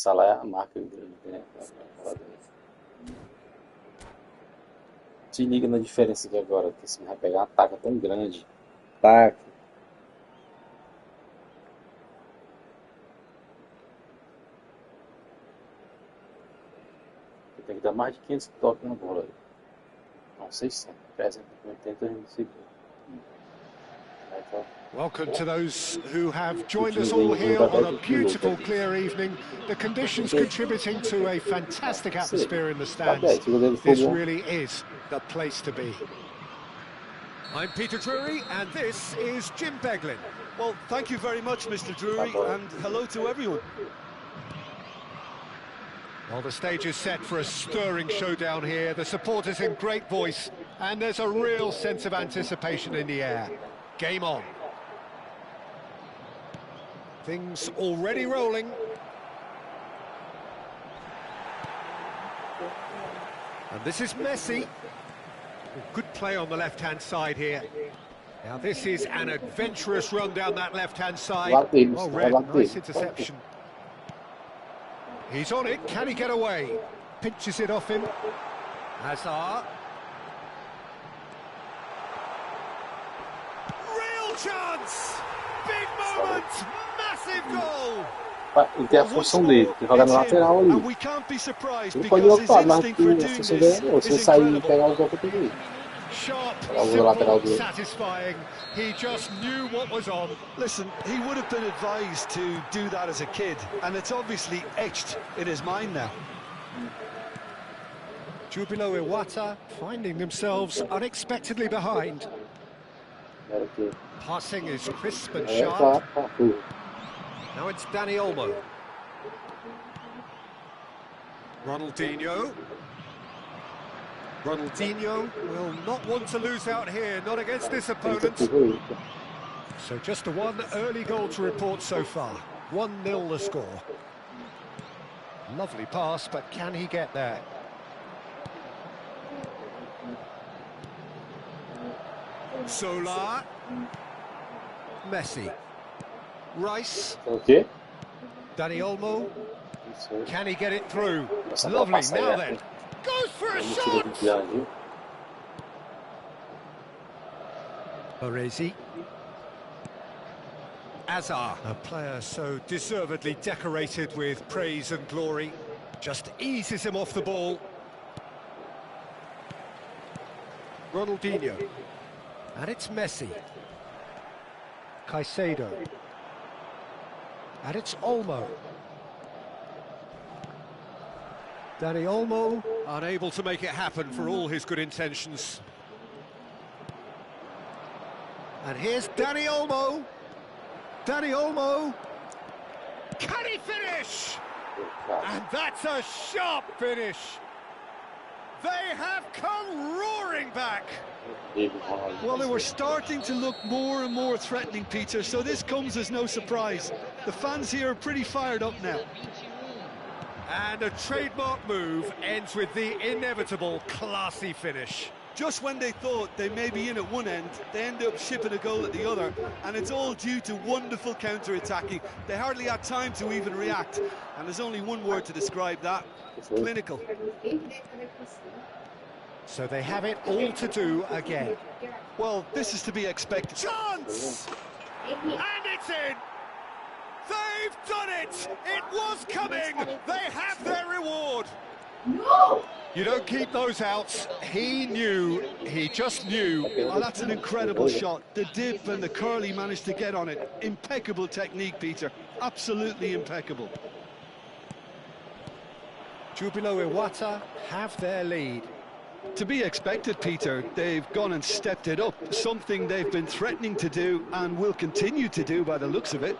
Essa lá é a marca grande, né? Se liga na diferença aqui agora, que você vai pegar uma taca tão grande. Taca. Tem que dar mais de 500 toques na bola. Não, 600. 380 segundos. Welcome to those who have joined us all here on a beautiful, clear evening. The conditions contributing to a fantastic atmosphere in the stands. This really is the place to be. I'm Peter Drury, and this is Jim Beglin. Well, thank you very much, Mr. Drury, and hello to everyone. Well, the stage is set for a stirring showdown here. The supporters in great voice, and there's a real sense of anticipation in the air. Game on. Things already rolling. And this is Messi. Good play on the left-hand side here. Now this is an adventurous run down that left-hand side. Oh, Red, nice interception. He's on it, can he get away? Pinches it off him. Hazard. Real chance! Big moment! Massive goal! Ele tem a função dele, tem que jogar na lateral ali. Ele pode ir ocupado, mas a função dele é outra. Se ele sair e pegar o gol, tem que ir. Sharp, simple, satisfying. He just knew what was on. Listen, he would have been advised to do that as a kid, and it's obviously etched in his mind now. Jubilo Iwata finding themselves unexpectedly behind. Passing is crisp and sharp. Now it's Dani Olmo. Ronaldinho. Ronaldinho will not want to lose out here, not against this opponent. So just the one early goal to report so far. 1-0 the score. Lovely pass, but can he get there? Solar. Messi. Rice. Okay. Dani Olmo. Can he get it through? Lovely, now then. Goes for a shot! Baresi. Hazard, a player so deservedly decorated with praise and glory, just eases him off the ball. Ronaldinho. And it's Messi. Caicedo. And it's Olmo. Dani Olmo, unable to make it happen for all his good intentions. And here's Dani Olmo. Dani Olmo. Can he finish? And that's a sharp finish. They have come roaring back. Well, they were starting to look more and more threatening, Peter, so this comes as no surprise. The fans here are pretty fired up now. And a trademark move ends with the inevitable classy finish. Just when they thought they may be in at one end, they end up shipping a goal at the other, and it's all due to wonderful counter-attacking. They hardly had time to even react, and there's only one word to describe that: clinical. So they have it all to do again. Well, this is to be expected. Chance! And it's in! They've done it! It was coming! They have their reward! No! You don't keep those outs. He knew, he just knew. Oh, that's an incredible shot. The dip and the curl he managed to get on it. Impeccable technique, Peter. Absolutely impeccable. Jubilo Iwata have their lead. To be expected, Peter. They've gone and stepped it up. Something they've been threatening to do and will continue to do by the looks of it.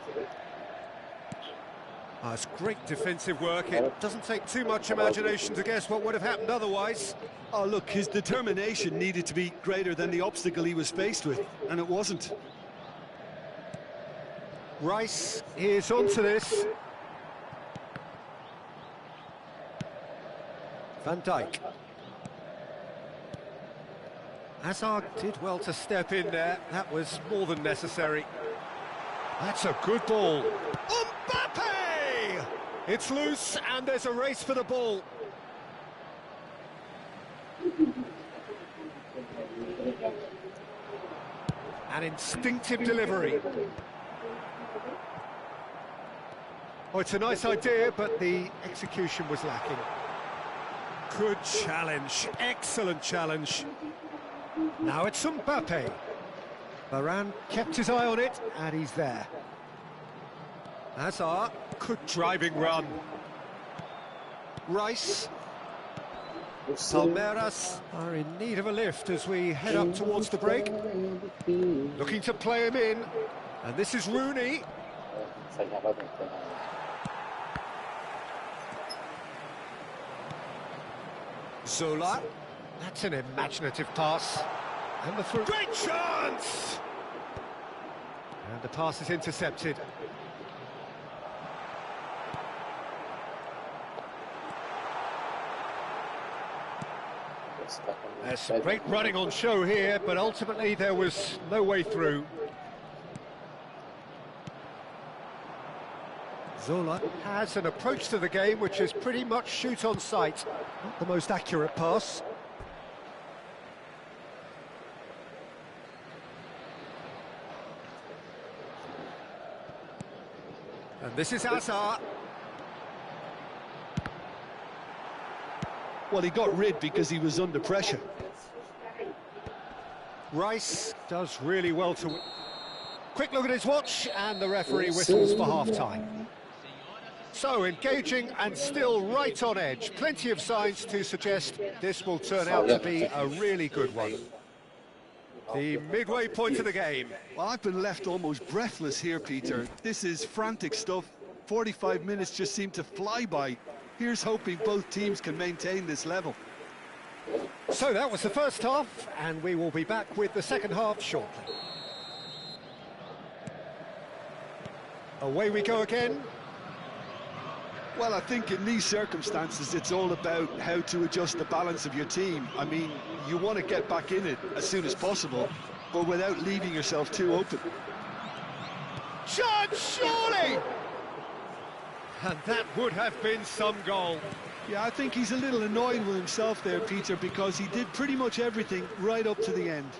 Oh, it's great defensive work. It doesn't take too much imagination to guess what would have happened otherwise. Oh, look, his determination needed to be greater than the obstacle he was faced with, and it wasn't. Rice is onto this. Van Dijk. Hazard did well to step in there. That was more than necessary. That's a good ball. Mbappe! It's loose, and there's a race for the ball. An instinctive delivery. Oh, it's a nice idea, but the execution was lacking. Good challenge, excellent challenge. Now it's Mbappe. Varane kept his eye on it, and he's there. Hazard, good driving run. Rice. Palmeiras are in need of a lift as we head up towards the break. Looking to play him in, and this is Rooney. Zola, that's an imaginative pass. And the through. Great chance! And the pass is intercepted. There's some great running on show here, but ultimately there was no way through. Zola has an approach to the game which is pretty much shoot on sight. Not the most accurate pass. And this is Hazard. Well, he got rid because he was under pressure. Rice does really well to... Quick look at his watch, and the referee whistles for half-time. So, engaging and still right on edge. Plenty of signs to suggest this will turn out to be a really good one. The midway point of the game. Well, I've been left almost breathless here, Peter. This is frantic stuff. 45 minutes just seem to fly by. Here's hoping both teams can maintain this level. So that was the first half, and we will be back with the second half shortly. Away we go again. Well, I think in these circumstances, it's all about how to adjust the balance of your team. I mean, you want to get back in it as soon as possible, but without leaving yourself too open. Chance, surely! And that would have been some goal. Yeah, I think he's a little annoyed with himself there, Peter, because he did pretty much everything right up to the end.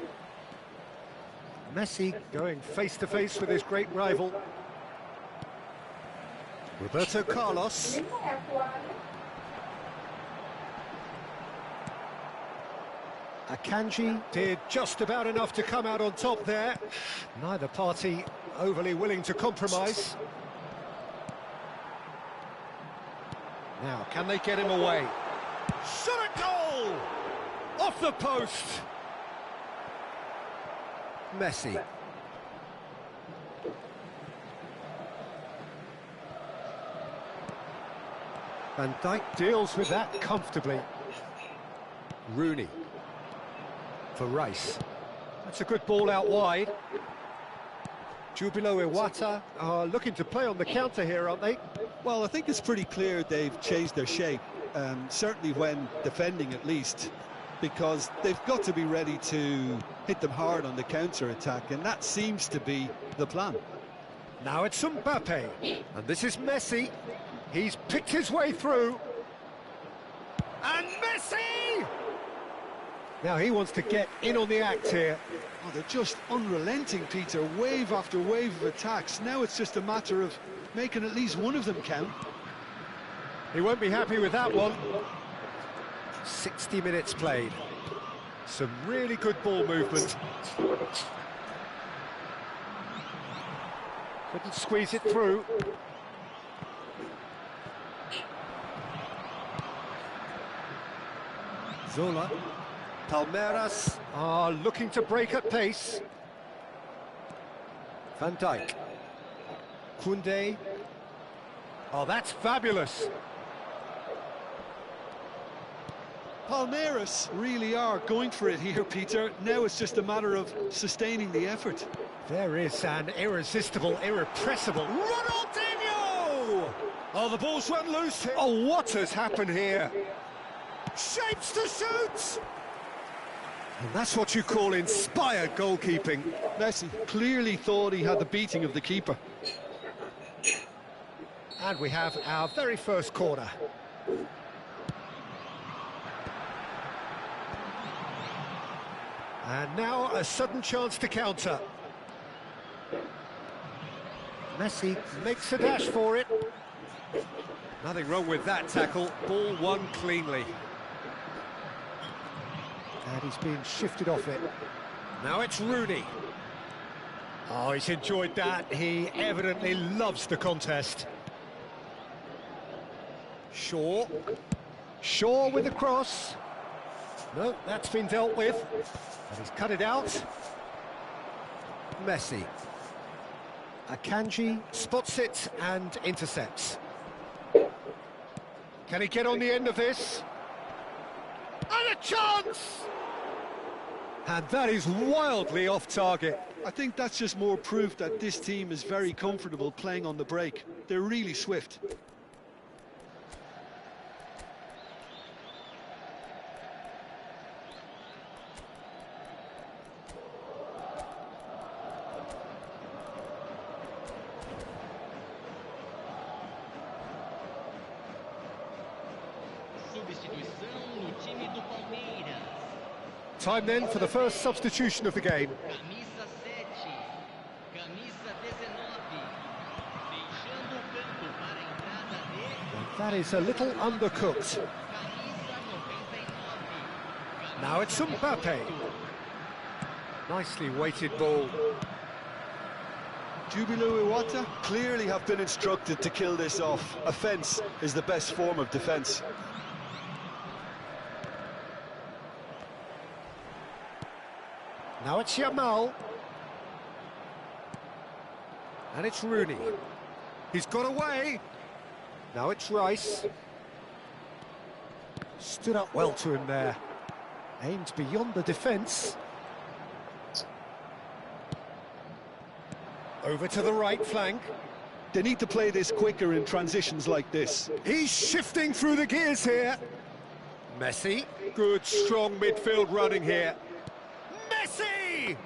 Messi going face-to-face with his great rival. Roberto Carlos. Akanji did just about enough to come out on top there. Neither party overly willing to compromise. Now, can they get him away? Shot at goal! Off the post! Messi. Van Dijk deals with that comfortably. Rooney. For Rice. That's a good ball out wide. Jubilo Iwata are looking to play on the counter here, aren't they? Well, I think it's pretty clear they've changed their shape, certainly when defending at least, because they've got to be ready to hit them hard on the counter-attack, and that seems to be the plan. Now it's Mbappe, and this is Messi. He's picked his way through. And Messi! Now he wants to get in on the act here. Oh, they're just unrelenting, Peter, wave after wave of attacks. Now it's just a matter of making at least one of them count. He won't be happy with that one. 60 minutes played. Some really good ball movement. Couldn't squeeze it through. Zola. Palmeiras are looking to break at pace. Van Dijk. Koundé. Oh, that's fabulous. Palmeiras really are going for it here, Peter. Now it's just a matter of sustaining the effort. There is an irresistible, irrepressible Ronaldinho! Oh, the ball's run loose here. Oh, what has happened here? Shapes to shoot! And that's what you call inspired goalkeeping. Messi clearly thought he had the beating of the keeper. And we have our very first corner. And now a sudden chance to counter. Messi makes a dash for it. Nothing wrong with that tackle. Ball won cleanly. And he's being shifted off it. Now it's Rooney. Oh, he's enjoyed that. He evidently loves the contest. Shaw. Shaw with the cross. No, that's been dealt with. And he's cut it out. Messi. Akanji spots it and intercepts. Can he get on the end of this? And a chance! And that is wildly off target. I think that's just more proof that this team is very comfortable playing on the break. They're really swift. Time then for the first substitution of the game. That is a little undercooked. Now it's Mbappe. Nicely weighted ball. Jubilo Iwata clearly have been instructed to kill this off. Offence is the best form of defence. Now it's Yamal. And it's Rooney. He's got away. Now it's Rice. Stood up well to him there. Aimed beyond the defence. Over to the right flank. They need to play this quicker in transitions like this. He's shifting through the gears here. Messi. Good, strong midfield running here. Messi!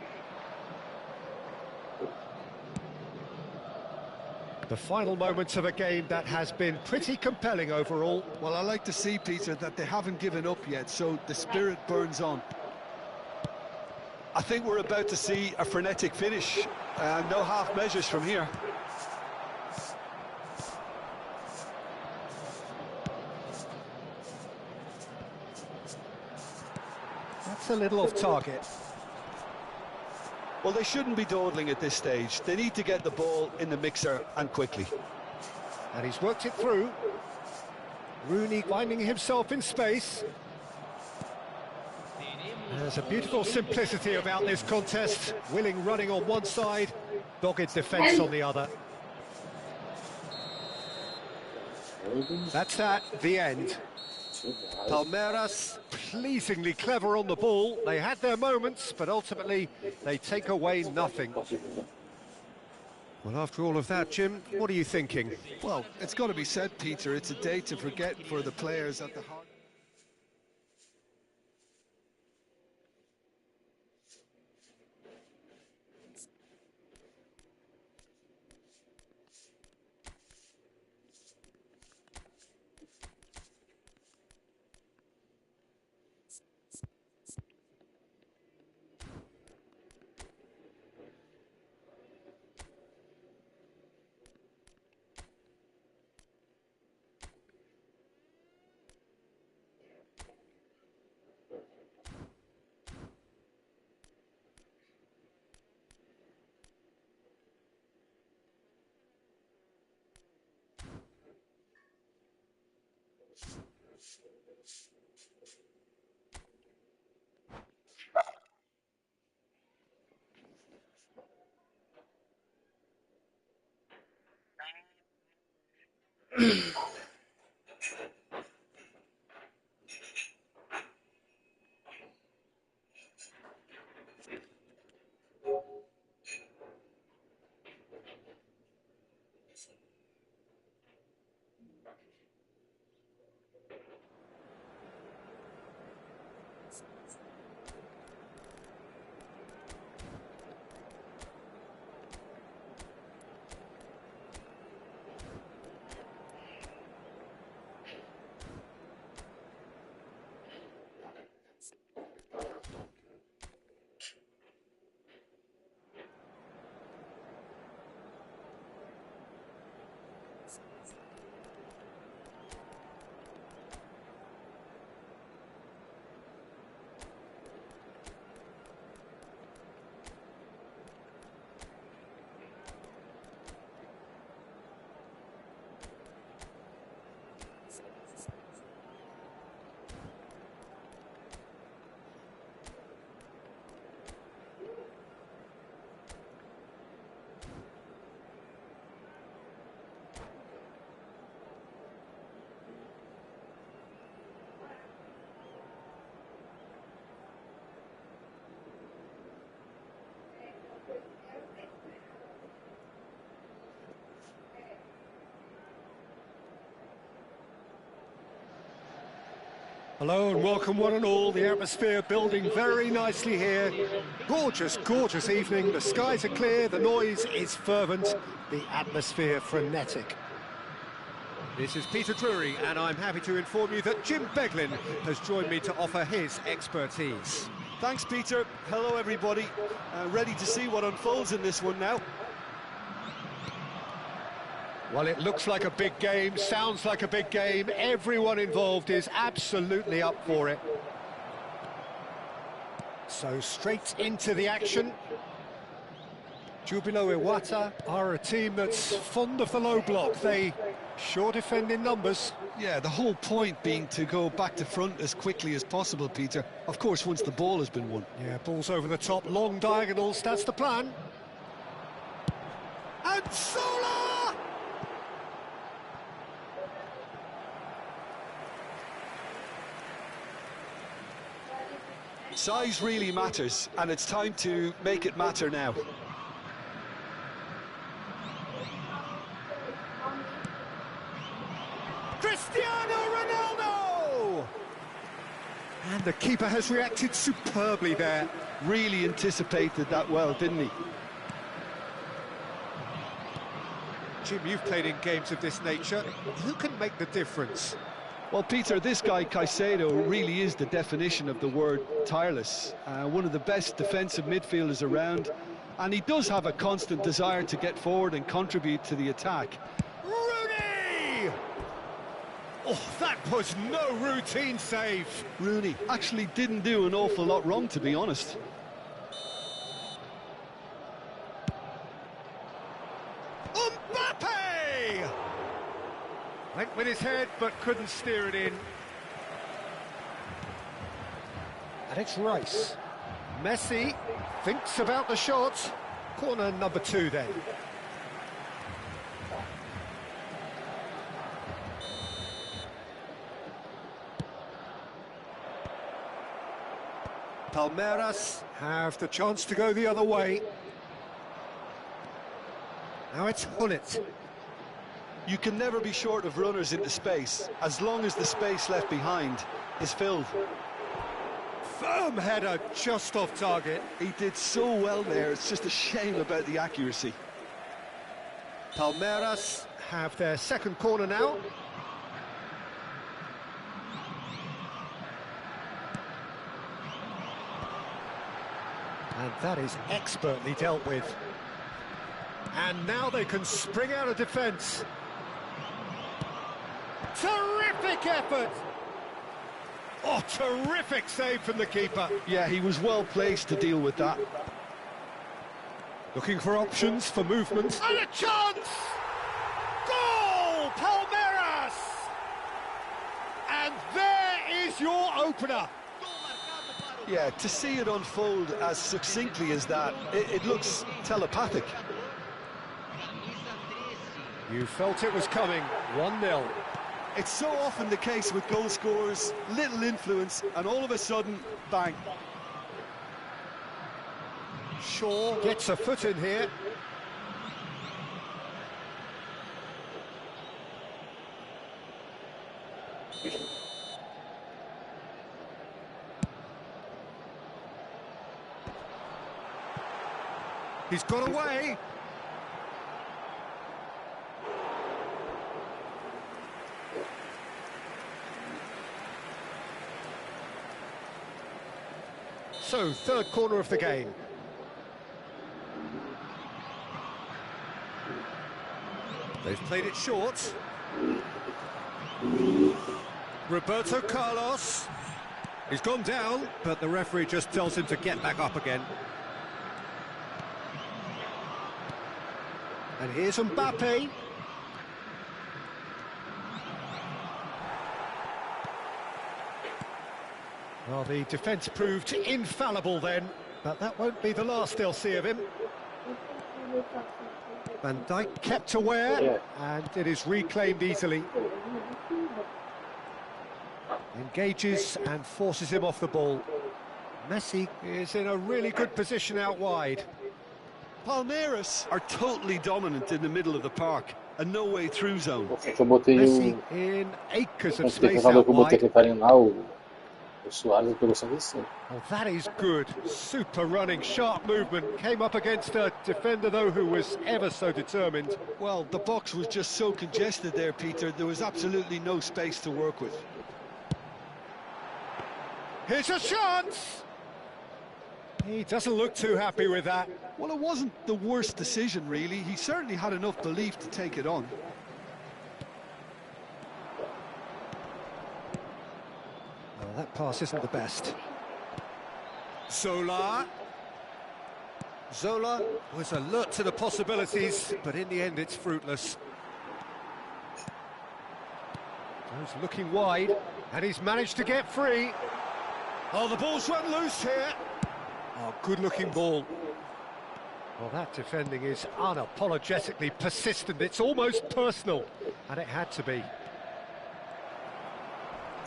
The final moments of a game that has been pretty compelling overall. Well, I like to see, Peter, that they haven't given up yet, so the spirit burns on. I think we're about to see a frenetic finish. No half measures from here. That's a little off target. Well, they shouldn't be dawdling at this stage. They need to get the ball in the mixer and quickly. And he's worked it through. Rooney finding himself in space. There's a beautiful simplicity about this contest. Willing running on one side, dogged defence on the other. That's the end. Palmeiras pleasingly clever on the ball. They had their moments, but ultimately they take away nothing. Well, after all of that, Jim, what are you thinking? Well, it's got to be said, Peter, it's a day to forget for the players at the heart. Hello and welcome one and all. The atmosphere building very nicely here. Gorgeous, gorgeous evening. The skies are clear, the noise is fervent, the atmosphere frenetic. This is Peter Drury, and I'm happy to inform you that Jim Beglin has joined me to offer his expertise. Thanks, Peter. Hello, everybody. Ready to see what unfolds in this one now. Well, it looks like a big game, sounds like a big game. Everyone involved is absolutely up for it. So straight into the action. Jubilo Iwata are a team that's fond of the low block. They sure defend in numbers. Yeah, the whole point being to go back to front as quickly as possible, Peter. Of course, once the ball has been won. Yeah, balls over the top, long diagonals, that's the plan. And Sola! Size really matters, and it's time to make it matter now. Cristiano Ronaldo! And the keeper has reacted superbly there. Really anticipated that well, didn't he? Jim, you've played in games of this nature. Who can make the difference? Well, Peter, this guy, Caicedo, really is the definition of the word tireless. One of the best defensive midfielders around, and he does have a constant desire to get forward and contribute to the attack. Rooney! Oh, that was no routine save. Rooney actually didn't do an awful lot wrong, to be honest. Went with his head, but couldn't steer it in. And it's Rice. Messi thinks about the shot. Corner number 2 then. Palmeiras have the chance to go the other way. Now it's Hullet. You can never be short of runners into space, as long as the space left behind is filled. Firm header, just off target. He did so well there, it's just a shame about the accuracy. Palmeiras have their second corner now. And that is expertly dealt with. And now they can spring out of defence. Terrific effort! Oh, terrific save from the keeper. Yeah, he was well placed to deal with that. Looking for options, for movement. And a chance! Goal! Palmeiras! And there is your opener. Yeah, to see it unfold as succinctly as that, it looks telepathic. You felt it was coming, 1-0. It's so often the case with goal scorers, little influence, and all of a sudden, bang. Shaw gets a foot in here. He's got away. So, third corner of the game. They've played it short. Roberto Carlos. He's gone down, but the referee just tells him to get back up again. And here's Mbappe. Well, the defence proved infallible then, but that won't be the last they'll see of him. Van Dijk kept aware, and it is reclaimed easily. Engages and forces him off the ball. Messi is in a really good position out wide. Palmeiras are totally dominant in the middle of the park, a no-way-through zone. Messi in acres of space out wide. Oh, that is good. Super running, sharp movement. Came up against a defender, though, who was ever so determined. Well, the box was just so congested there, Peter. There was absolutely no space to work with. Here's a chance! He doesn't look too happy with that. Well, it wasn't the worst decision, really. He certainly had enough belief to take it on. Well, that pass isn't the best. Zola was alert to the possibilities, but in the end it's fruitless. Goes looking wide, and he's managed to get free. Oh, the ball's run loose here. Oh, good-looking ball. Well, that defending is unapologetically persistent. It's almost personal, and it had to be.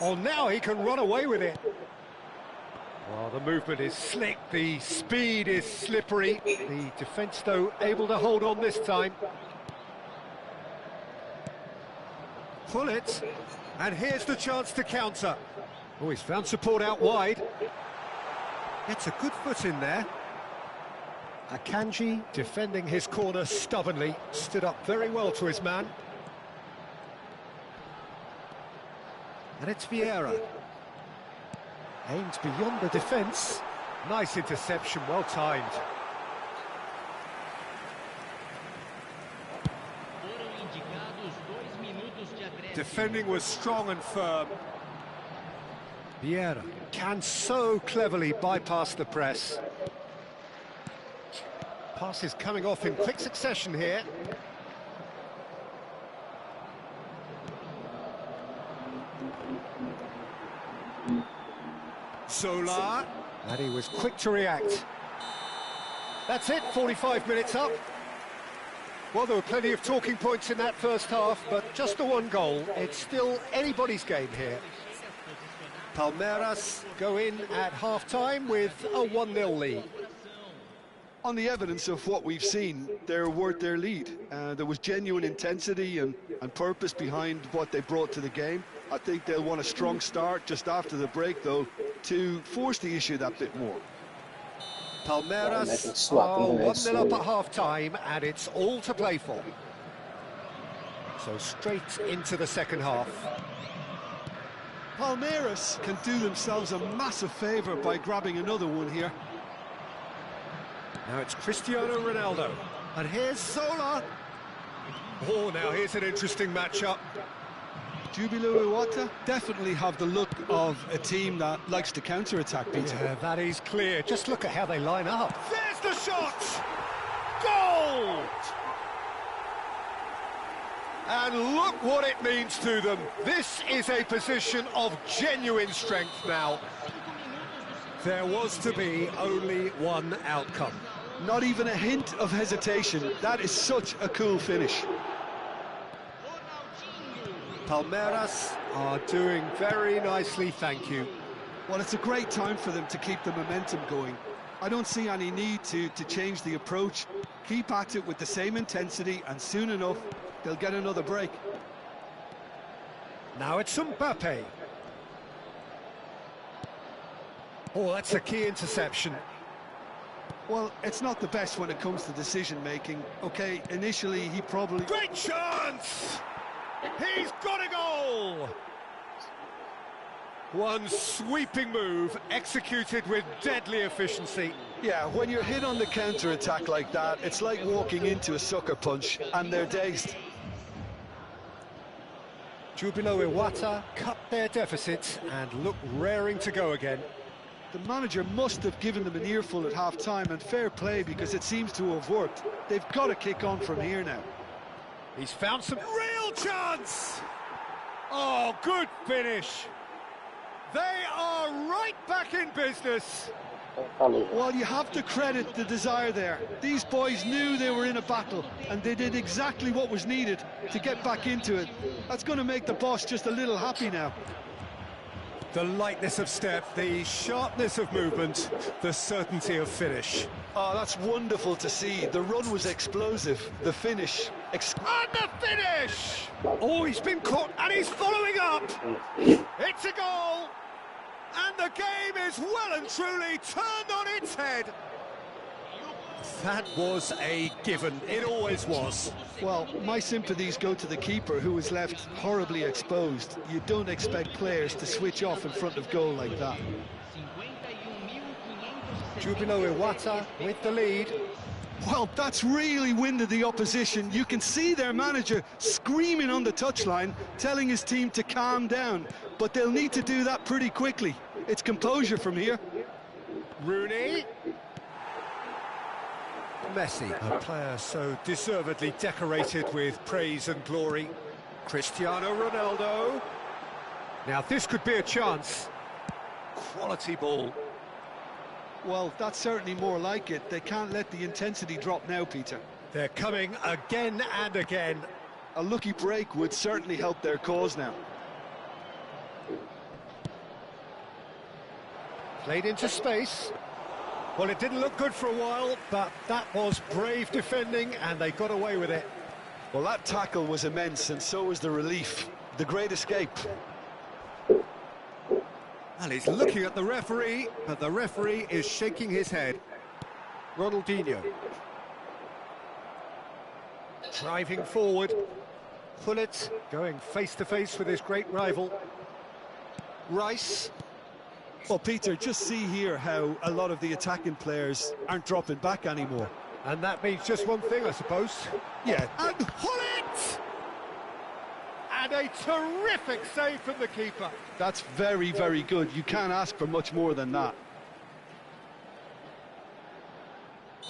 Oh, now he can run away with it. Well, the movement is slick, the speed is slippery. The defence, though, able to hold on this time. Pull it, and here's the chance to counter. Oh, he's found support out wide. Gets a good foot in there. Akanji defending his corner stubbornly, stood up very well to his man. And it's Vieira. Aims beyond the defence. Nice interception, well timed. Defending was strong and firm. Vieira can so cleverly bypass the press. Passes coming off in quick succession here. Zola, and he was quick to react. That's it, 45 minutes up. Well, there were plenty of talking points in that first half, but just the one goal. It's still anybody's game here. Palmeiras go in at half-time with a 1-0 lead. On the evidence of what we've seen, they're worth their lead. There was genuine intensity and purpose behind what they brought to the game. I think they'll want a strong start just after the break, though, to force the issue that bit more. Palmeiras are 1-0 up at half-time, and it's all to play for. So straight into the second half. Palmeiras can do themselves a massive favour by grabbing another one here. Now it's Cristiano Ronaldo. And here's Zola. Oh, now here's an interesting matchup. Júbilo Iwata definitely have the look of a team that likes to counter-attack, Peter. Yeah, that is clear. Just look at how they line up. There's the shot! Goal! And look what it means to them. This is a position of genuine strength now. There was to be only one outcome. Not even a hint of hesitation. That is such a cool finish. Palmeiras are doing very nicely, thank you. Well, it's a great time for them to keep the momentum going. I don't see any need to change the approach. Keep at it with the same intensity, and soon enough, they'll get another break. Now it's Mbappe. Oh, that's a key interception. Well, it's not the best when it comes to decision-making. Okay, initially, he probably... Great chance! He's got a goal! One sweeping move, executed with deadly efficiency. Yeah, when you're hit on the counter-attack like that, it's like walking into a sucker punch, and they're dazed. Júbilo Iwata cut their deficit and look raring to go again. The manager must have given them an earful at half-time, and fair play, because it seems to have worked. They've got to kick on from here now. He's found some real chance! Oh, good finish! They are right back in business. Well, you have to credit the desire there. These boys knew they were in a battle, and they did exactly what was needed to get back into it. That's going to make the boss just a little happy now. The lightness of step, the sharpness of movement, the certainty of finish. Oh, that's wonderful to see. The run was explosive. The finish... And the finish! Oh, he's been caught, and he's following up! It's a goal! And the game is well and truly turned on its head. That was a given. It always was. Well, my sympathies go to the keeper, who was left horribly exposed. You don't expect players to switch off in front of goal like that. Jubilo Iwata with the lead. Well, that's really winded the opposition. You can see their manager screaming on the touchline, telling his team to calm down. But they'll need to do that pretty quickly. It's composure from here. Rooney. Messi, a player so deservedly decorated with praise and glory. Cristiano Ronaldo. Now this could be a chance. Quality ball. Well, that's certainly more like it. They can't let the intensity drop now, Peter. They're coming again and again. A lucky break would certainly help their cause now. Played into space. Well, it didn't look good for a while, but that was brave defending, and they got away with it. Well, that tackle was immense, and so was the relief. The great escape. And he's looking at the referee, but the referee is shaking his head. Ronaldinho. Driving forward. Pullet going face-to-face with his great rival. Rice. Well, Peter, just see here how a lot of the attacking players aren't dropping back anymore. And that means just one thing, I suppose. Yeah. And Pullet! And a terrific save from the keeper. That's very, very good. You can't ask for much more than that.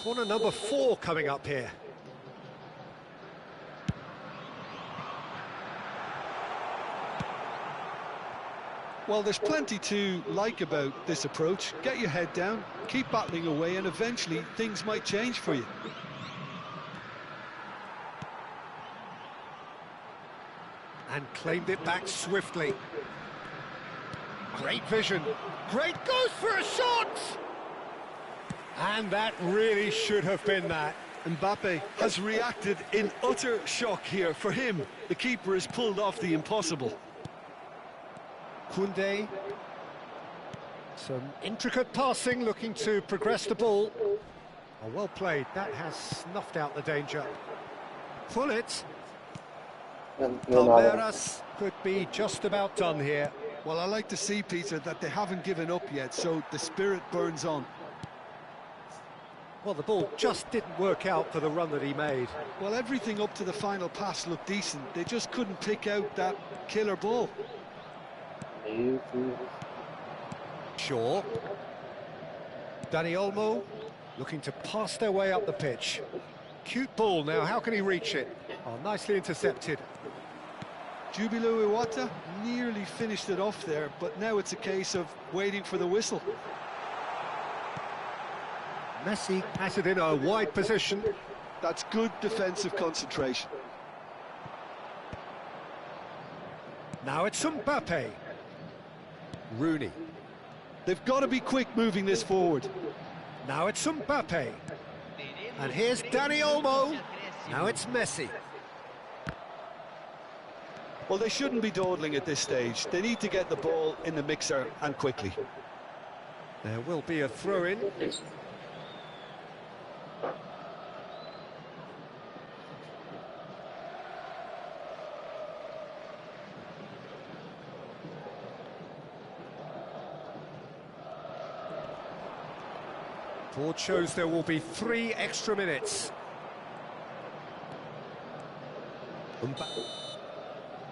Corner number 4 coming up here. Well, there's plenty to like about this approach. Get your head down, keep battling away, and eventually things might change for you. And claimed it back swiftly. Great vision. Great goes for a shot! And that really should have been that. Mbappe has reacted in utter shock here. For him, the keeper has pulled off the impossible. Koundé. Some intricate passing, looking to progress the ball. Oh, well played. That has snuffed out the danger. Pullet. Palmeiras could be just about done here. Well, I like to see, Peter, that they haven't given up yet, so the spirit burns on. Well, the ball just didn't work out for the run that he made. Well, everything up to the final pass looked decent. They just couldn't pick out that killer ball. Shaw. Dani Olmo looking to pass their way up the pitch. Cute ball now, how can he reach it? Oh, nicely intercepted. Jubilo Iwata nearly finished it off there, but now it's a case of waiting for the whistle. Messi has it in a wide position. That's good defensive concentration. Now it's Mbappe. Rooney. They've got to be quick moving this forward. Now it's Mbappe. And here's Dani Olmo. Now it's Messi. Well, they shouldn't be dawdling at this stage. They need to get the ball in the mixer, and quickly. There will be a throw-in. Board shows there will be 3 extra minutes.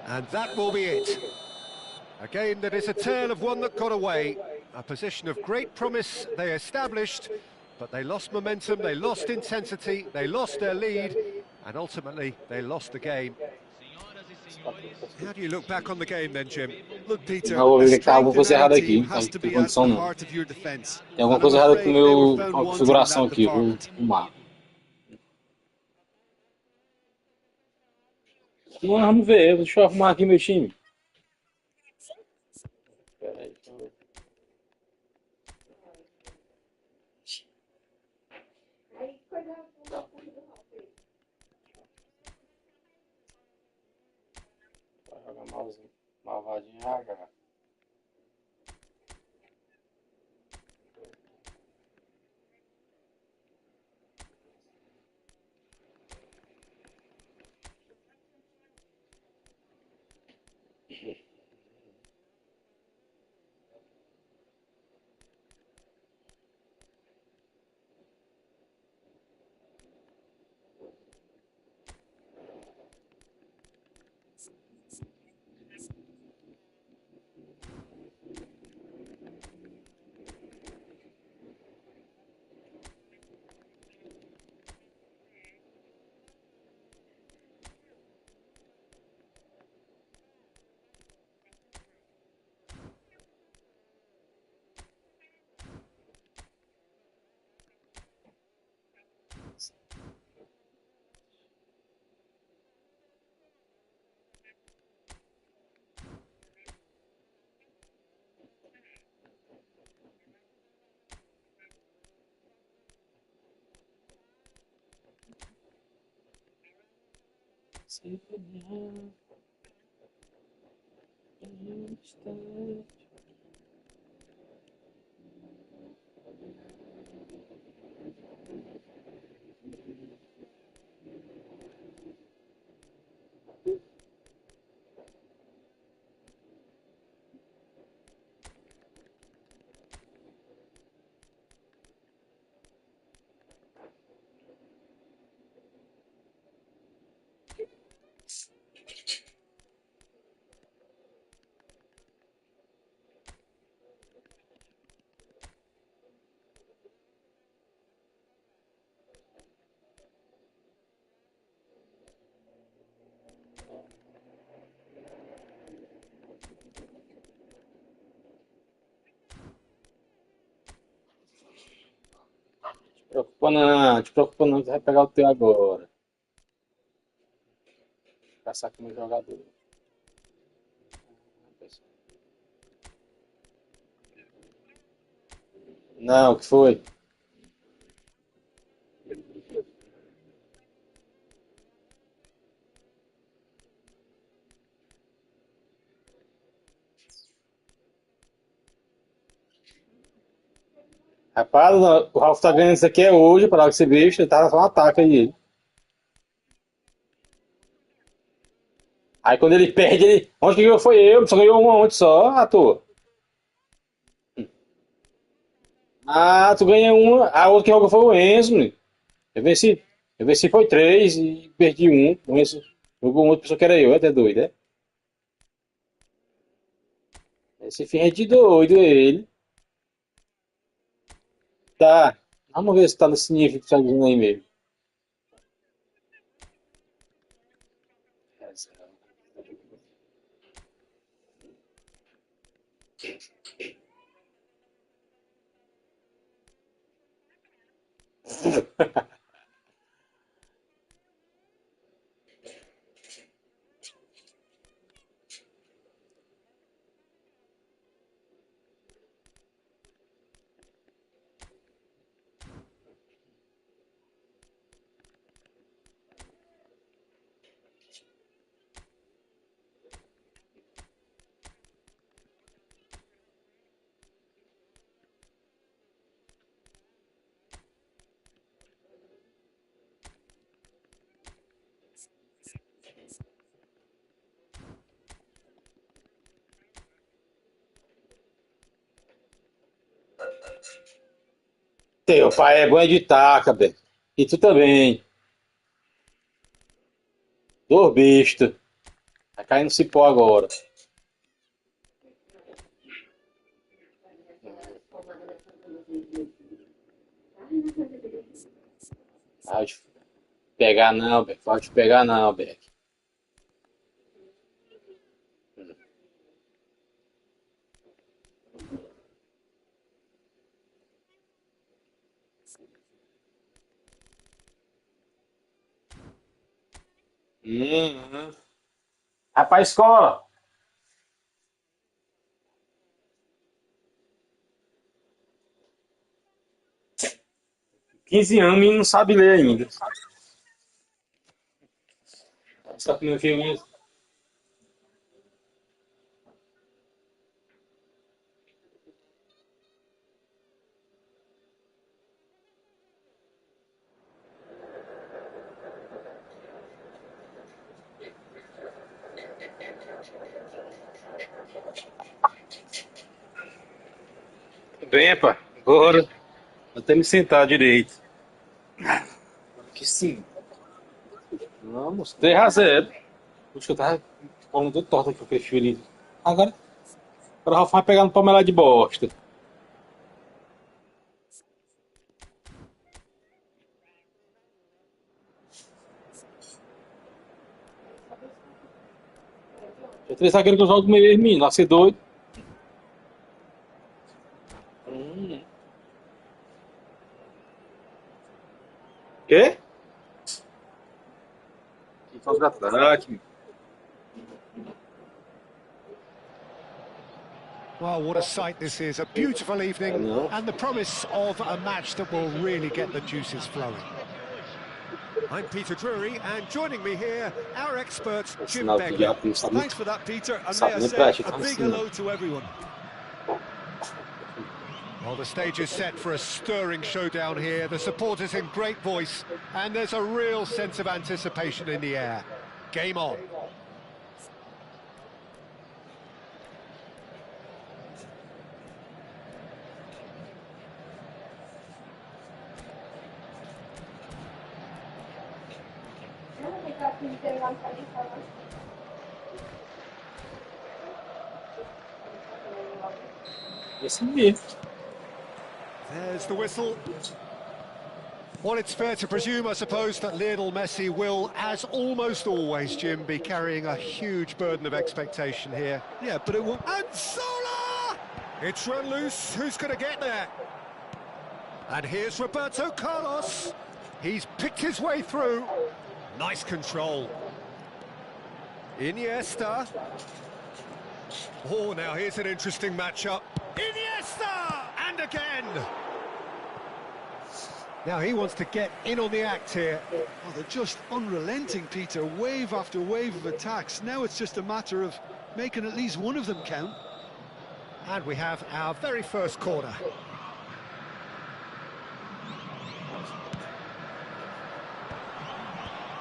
And that will be it. A game that is a tale of one that got away. A position of great promise they established, but they lost momentum, they lost intensity, they lost their lead, and ultimately they lost the game. How do you look back on the game then, Jim? Look, Peter, Não, vou ver que tá alguma coisa errada aqui. Não has tem to be at condição the não. heart of your defense. Tem alguma coisa errada com a configuração aqui, com o mapa. Não, vamos ver, deixa eu arrumar aqui meu time. Espera aí, deixa eu ver. Vai jogar malvadinho, cara. Te preocupa não, que vai pegar o teu agora. Passar como jogador. Não, o que foi? Rapaz, o Ralf tá ganhando isso aqui hoje, para que você veja, ele tá só um ataque aí. Aí quando ele perde, ele. Onde que ganhou foi eu, só ganhou uma ontem só, à toa. Ah, tu ganha uma, a outra que jogou foi o Enzo, menino. Eu venci. Eu venci foi três e perdi um. O Enzo jogou um outro, pensou que era eu, até doido, né? Esse fim é de doido, ele. Tá. Vamos ver se tá nesse nível que tá dizendo aí mesmo. Teu pai é bom de taca, Beto. E tu também. Dor besta. Vai cair no cipó agora. Pode pegar não, Beck. Pode pegar não, Beck. Hum. Vai pra escola. 15 anos e não sabe ler ainda. Sabe como é que é isso? Bem, pá. Bora. Até me sentar direito. Que sim. Vamos. 3-0. Puxa, eu tava falando tudo torto aqui, eu prefiro. Agora, o Rafa vai pegar no palmeiras de bosta. Já 3 zagueiros que eu jogo meio mesmo, não ser doido. Quê? Que faz o ataque. Well, what a sight this is. A beautiful evening and the promise of a match that will really get the juices flowing. I'm Peter Drury, and joining me here, our expert, Jim Sinal que Begley. Thanks for that, Peter, and Sabe may I nem say praxe, a tá big assim. hello to everyone. Well, the stage is set for a stirring showdown here. The supporters in great voice, and there's a real sense of anticipation in the air. Game on. Esse mesmo. There's the whistle. Well, it's fair to presume, I suppose, that Lionel Messi will, as almost always, Jim, be carrying a huge burden of expectation here. Yeah, but it won't. And Zola! It's run loose. Who's going to get there? And here's Roberto Carlos. He's picked his way through. Nice control. Iniesta. Oh, now here's an interesting matchup. Iniesta! And again! Now he wants to get in on the act here. Oh, they're just unrelenting, Peter. Wave after wave of attacks. Now it's just a matter of making at least one of them count. And we have our very first corner.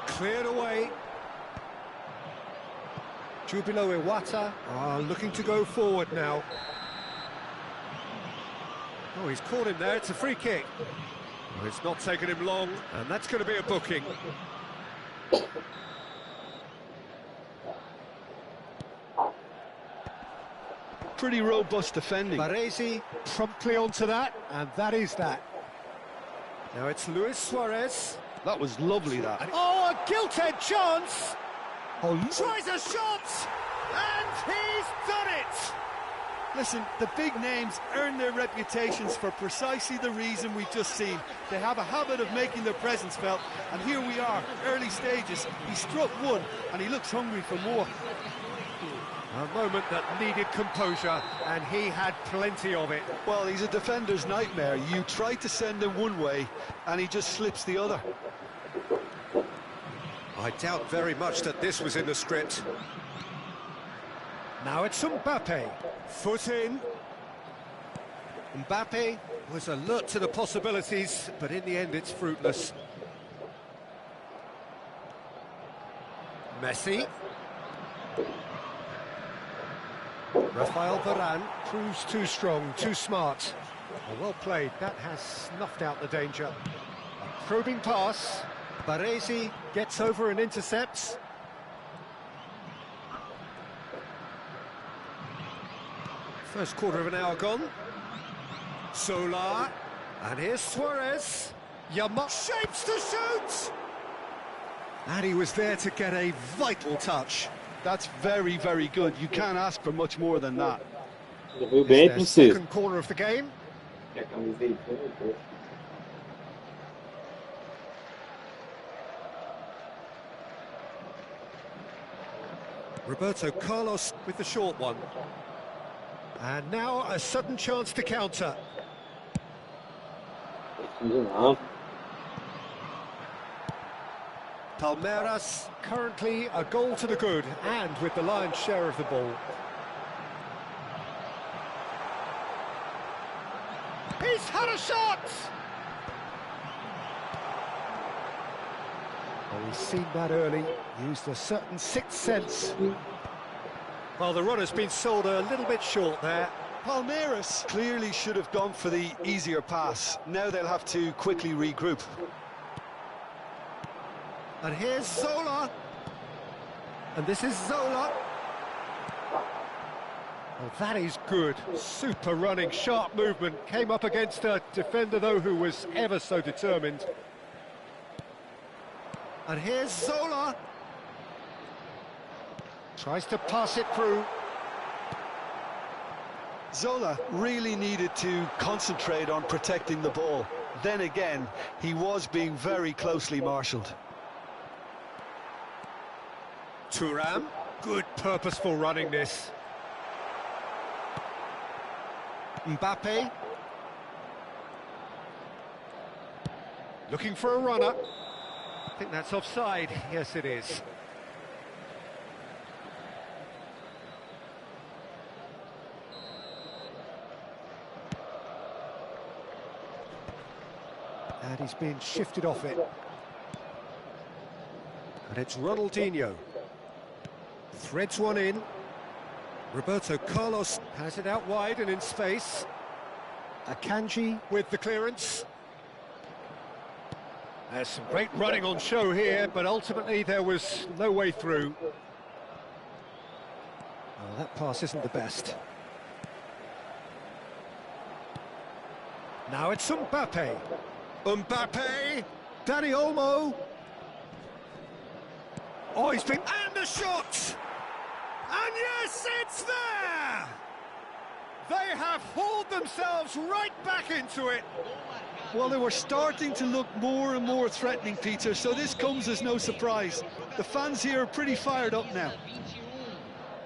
Cleared away. Jubilo Iwata are looking to go forward now. Oh, he's caught him there. It's a free kick. Well, it's not taken him long, and that's going to be a booking. Pretty robust defending. Baresi promptly onto that, and that is that. Now it's Luis Suarez. That was lovely, that. And, oh, a gilt-edged chance! Oh, tries a shot, and he's done it! Listen, the big names earn their reputations for precisely the reason we've just seen. They have a habit of making their presence felt, and here we are, early stages. He struck one, and he looks hungry for more. A moment that needed composure, and he had plenty of it. Well, he's a defender's nightmare. You try to send him one way, and he just slips the other. I doubt very much that this was in the script. Now it's Mbappe. Foot in. Mbappe was alert to the possibilities, but in the end it's fruitless. Messi. Rafael Varane proves too strong, too smart. Well played, that has snuffed out the danger. A probing pass. Baresi gets over and intercepts. First quarter of an hour gone. Solar. And here's Suarez. Yamot shapes to shoot! And he was there to get a vital touch. That's very, very good. You can't ask for much more than that. Second corner of the game. Roberto Carlos with the short one. And now a sudden chance to counter. Palmeiras currently a goal to the good, and with the lion's share of the ball. He's had a shot! Well, he's seen that early, used a certain sixth sense. Well, the run has been sold a little bit short there. Palmeiras clearly should have gone for the easier pass. Now they'll have to quickly regroup. And here's Zola. And this is Zola. Well, that is good. Super running, sharp movement. Came up against a defender, though, who was ever so determined. And here's Zola. Tries to pass it through. Zola really needed to concentrate on protecting the ball. Then again, he was being very closely marshalled. Thuram. Good purposeful running this. Mbappe. Looking for a runner. I think that's offside. Yes, it is. And he's been shifted off it. And it's Ronaldinho. Threads one in. Roberto Carlos has it out wide and in space. Akanji with the clearance. There's some great running on show here, but ultimately there was no way through. Oh, that pass isn't the best. Now it's Mbappe. Mbappe! Dani Olmo! Oh, he's been... And the shot! And yes, it's there! They have hauled themselves right back into it. Well, they were starting to look more and more threatening, Peter, so this comes as no surprise. The fans here are pretty fired up now.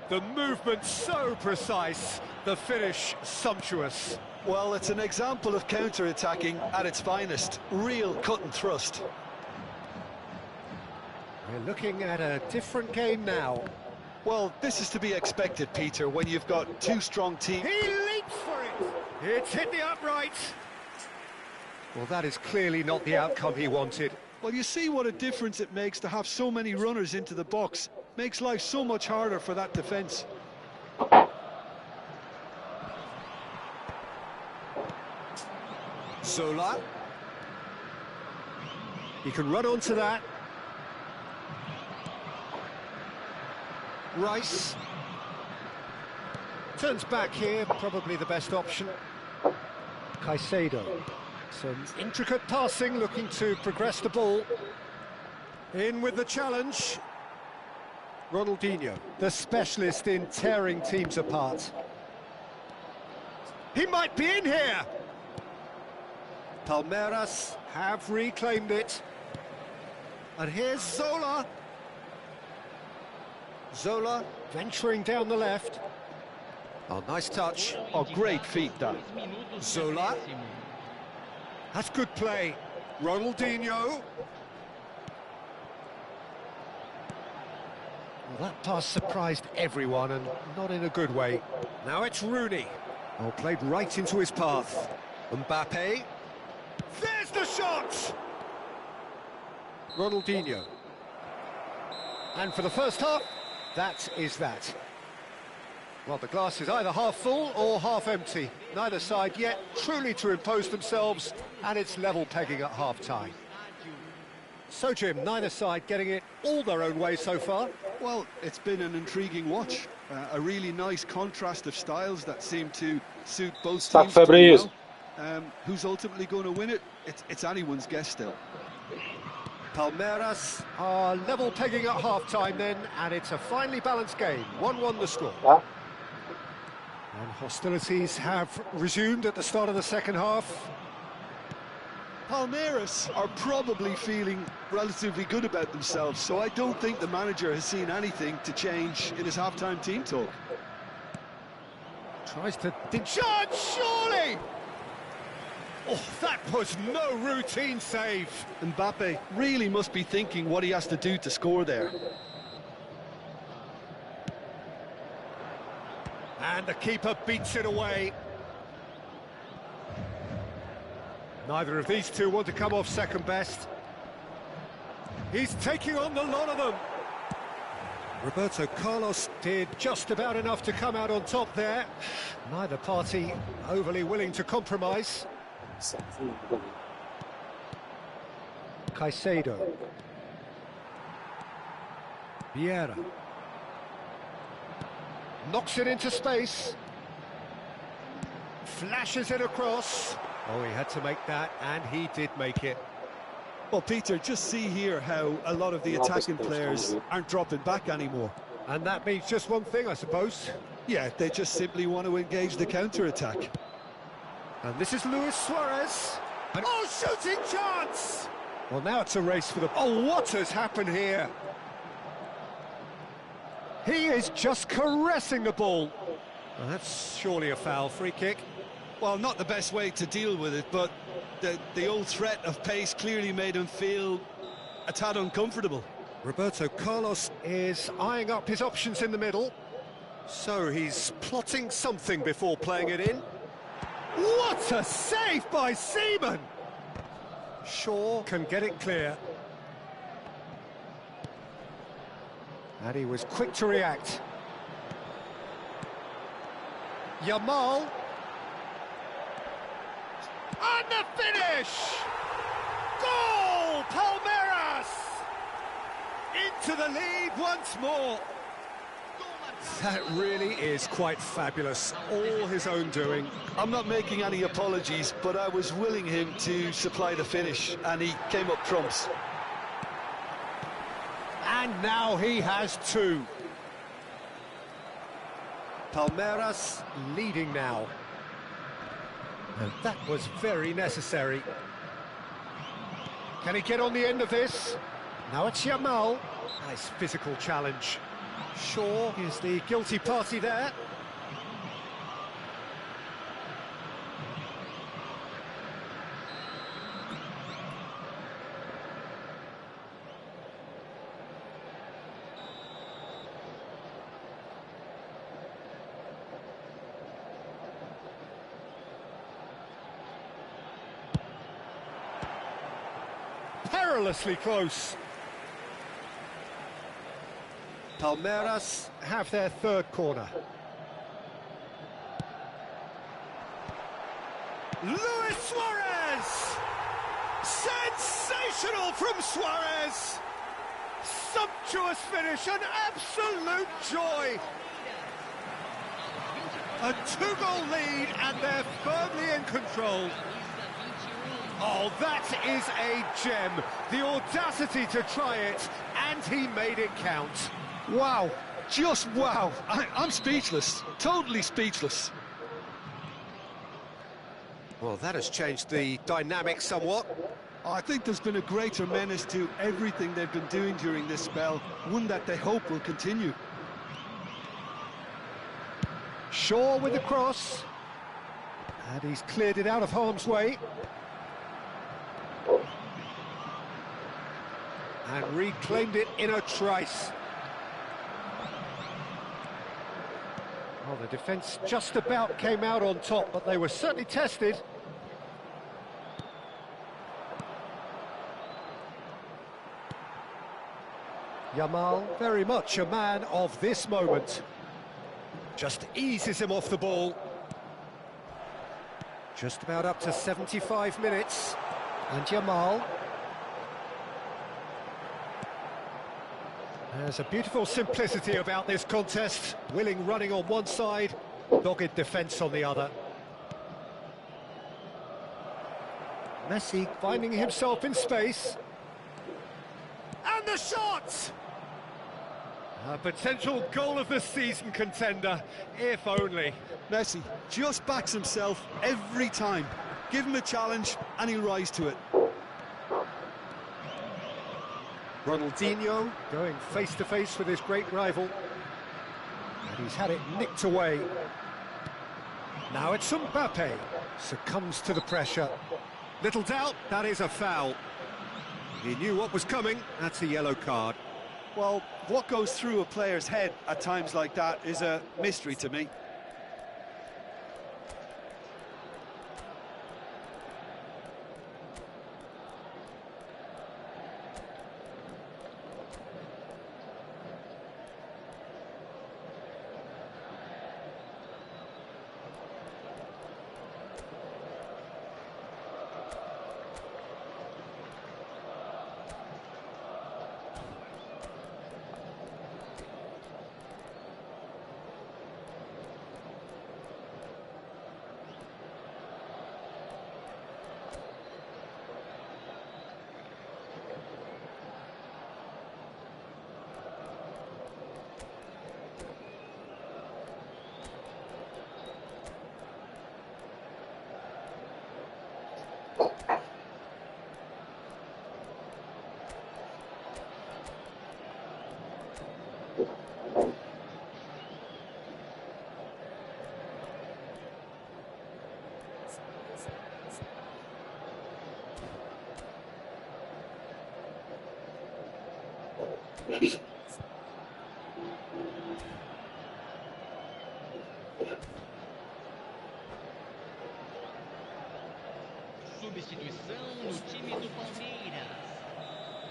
The movement so precise, the finish sumptuous. Well, it's an example of counter-attacking at its finest. Real cut and thrust. We're looking at a different game now. Well, this is to be expected, Peter, when you've got two strong teams. He leaps for it! It's hit the upright! Well, that is clearly not the outcome he wanted. Well, you see what a difference it makes to have so many runners into the box. Makes life so much harder for that defence. Zola. He can run onto that. Rice. Turns back here, probably the best option. Caicedo. Some intricate passing, looking to progress the ball. In with the challenge. Ronaldinho, the specialist in tearing teams apart. He might be in here! Palmeiras have reclaimed it. And here's Zola. Zola venturing down the left. Oh, nice touch. Oh, great feat, that. Zola. That's good play. Ronaldinho. Well, that pass surprised everyone, and not in a good way. Now it's Rooney. Oh, played right into his path. Mbappe. There's the shot! Ronaldinho. And for the first half, that is that. Well, the glass is either half full or half empty. Neither side yet truly to impose themselves, and it's level pegging at half-time. So, Jim, neither side getting it all their own way so far. Well, it's been an intriguing watch. A really nice contrast of styles that seem to suit both teams pretty well. Who's ultimately going to win it? It's anyone's guess still. Palmeiras are level pegging at half-time then, and it's a finely balanced game. 1-1 the score. Yeah. And hostilities have resumed at the start of the second half. Palmeiras are probably feeling relatively good about themselves, so I don't think the manager has seen anything to change in his half-time team talk. Tries to... Judge, surely! Oh, that was no routine save. Mbappe really must be thinking what he has to do to score there. And the keeper beats it away. Neither of these two want to come off second best. He's taking on the lot of them. Roberto Carlos did just about enough to come out on top there. Neither party overly willing to compromise. Caicedo. Vieira. Knocks it into space. Flashes it across. Oh, he had to make that, and he did make it. Well, Peter, just see here how a lot of the attacking players aren't dropping back anymore. And that means just one thing, I suppose. Yeah, they just simply want to engage the counter-attack. And this is Luis Suarez. And oh, shooting chance! Well, now it's a race for the... Oh, what has happened here? He is just caressing the ball. Well, that's surely a foul. Free kick. Well, not the best way to deal with it, but the old threat of pace clearly made him feel a tad uncomfortable. Roberto Carlos is eyeing up his options in the middle. So he's plotting something before playing it in. What a save by Seaman! Shaw can get it clear. And he was quick to react. Yamal. And the finish! Goal! Palmeiras! Into the lead once more. That really is quite fabulous. All his own doing. I'm not making any apologies, but I was willing him to supply the finish, and he came up trumps. And now he has two. Palmeiras leading now. And that was very necessary. Can he get on the end of this? Now it's Yamal. Nice physical challenge. Shaw is the guilty party there. Perilously close. Palmeiras have their third corner. Luis Suarez! Sensational from Suarez! Sumptuous finish, an absolute joy! A two-goal lead and they're firmly in control. Oh, that is a gem. The audacity to try it, and he made it count. Wow, just wow. I'm speechless, totally speechless. Well, that has changed the dynamic somewhat. I think there's been a greater menace to everything they've been doing during this spell, one that they hope will continue. Shaw with the cross. And he's cleared it out of harm's way. And reclaimed it in a trice. Well, the defence just about came out on top, but they were certainly tested. Yamal, very much a man of this moment. Just eases him off the ball. Just about up to 75 minutes. And Yamal. There's a beautiful simplicity about this contest. Willing running on one side, dogged defence on the other. Messi finding himself in space. And the shot! A potential goal of the season contender, if only. Messi just backs himself every time. Give him a challenge and he'll rise to it. Ronaldinho going face-to-face with his great rival. And he's had it nicked away. Now it's Mbappe. Succumbs to the pressure. Little doubt, that is a foul. He knew what was coming, that's a yellow card. Well, what goes through a player's head at times like that is a mystery to me.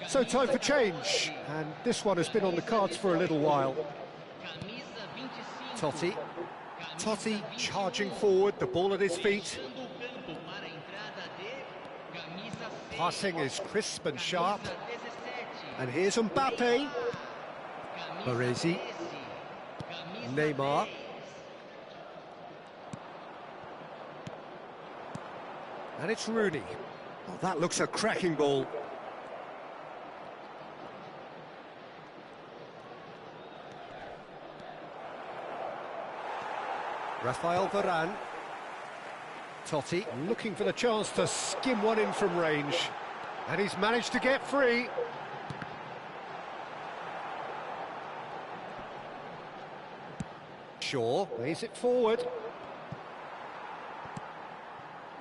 So time for change, and this one has been on the cards for a little while. Totti charging forward, the ball at his feet. Passing is crisp and sharp. And here's Mbappe. Baresi. Neymar. And it's Rooney. Oh, that looks a cracking ball. Rafael Varane. Totti looking for the chance to skim one in from range. And he's managed to get free. Shaw lays it forward.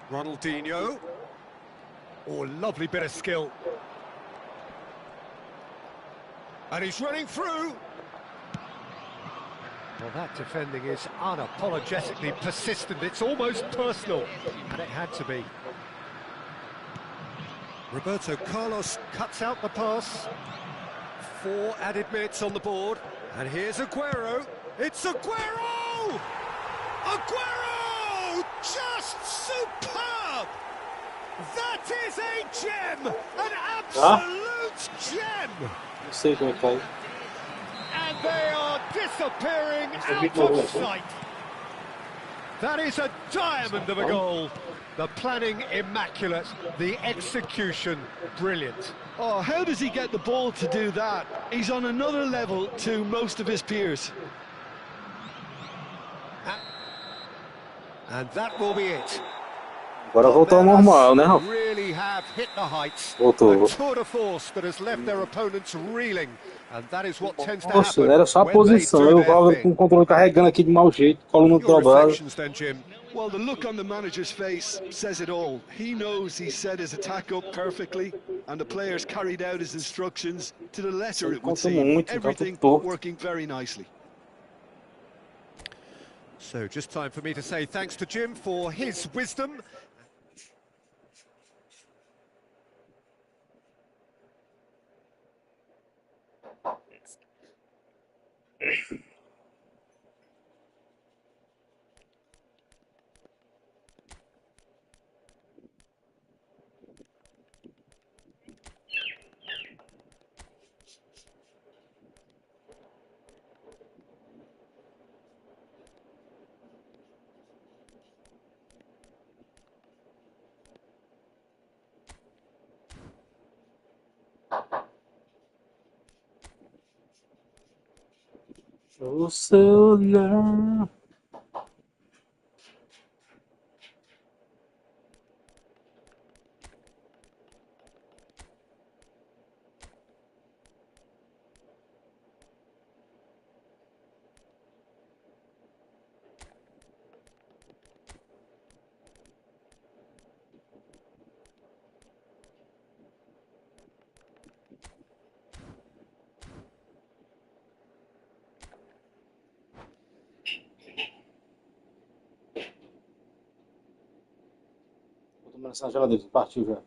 Ronaldinho. Oh, lovely bit of skill. And he's running through. Well, that defending is unapologetically persistent. It's almost personal, and it had to be. Roberto Carlos cuts out the pass. 4 added minutes on the board. And here's Aguero. It's Aguero! Aguero! Just superb! That is a gem! An absolute gem! And they are disappearing out of sight. That is a diamond of a goal. The planning immaculate, the execution brilliant. Oh, how does he get the ball to do that? He's on another level to most of his peers. And that will be it. Agora voltou ao normal, né, Rafa? Really have hit the heights. Voltou. A tour de force that has left their opponents reeling, and that is what tends to Nossa, happen. era só a posição. Eu tava com o controle carregando aqui de mau jeito, coluna dobrada. Then, Jim. Well, the look on the manager's face says it all. He knows he set his attack up perfectly, and the players carried out his instructions to the letter, it would seem. Everything working very nicely. So just time for me to say thanks to Jim for his wisdom. O seu olhar. Vou tomar essa geladeira, partiu já.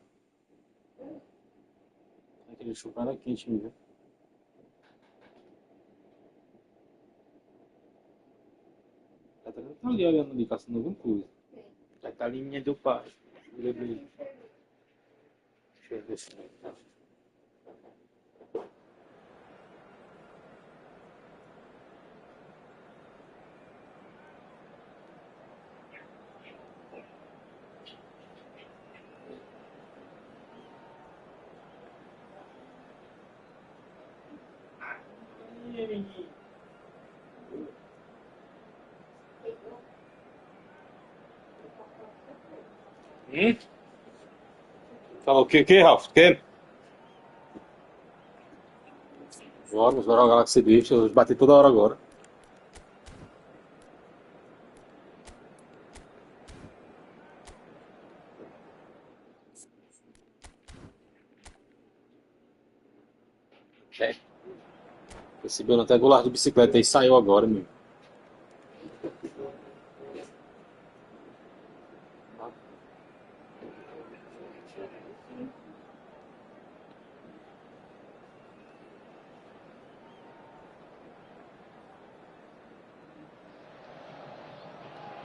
Aquele chupar era quente, viu? A Catarina tá ali olhando ali, caçando alguma coisa. Já tá ali minha do pai. Deixa eu ver se tá. Fala o que, Ralf? Quer? Vamos jogar Galaxy Drift, eu bati toda hora agora. Okay. Recebeu até golar de bicicleta e saiu agora, meu.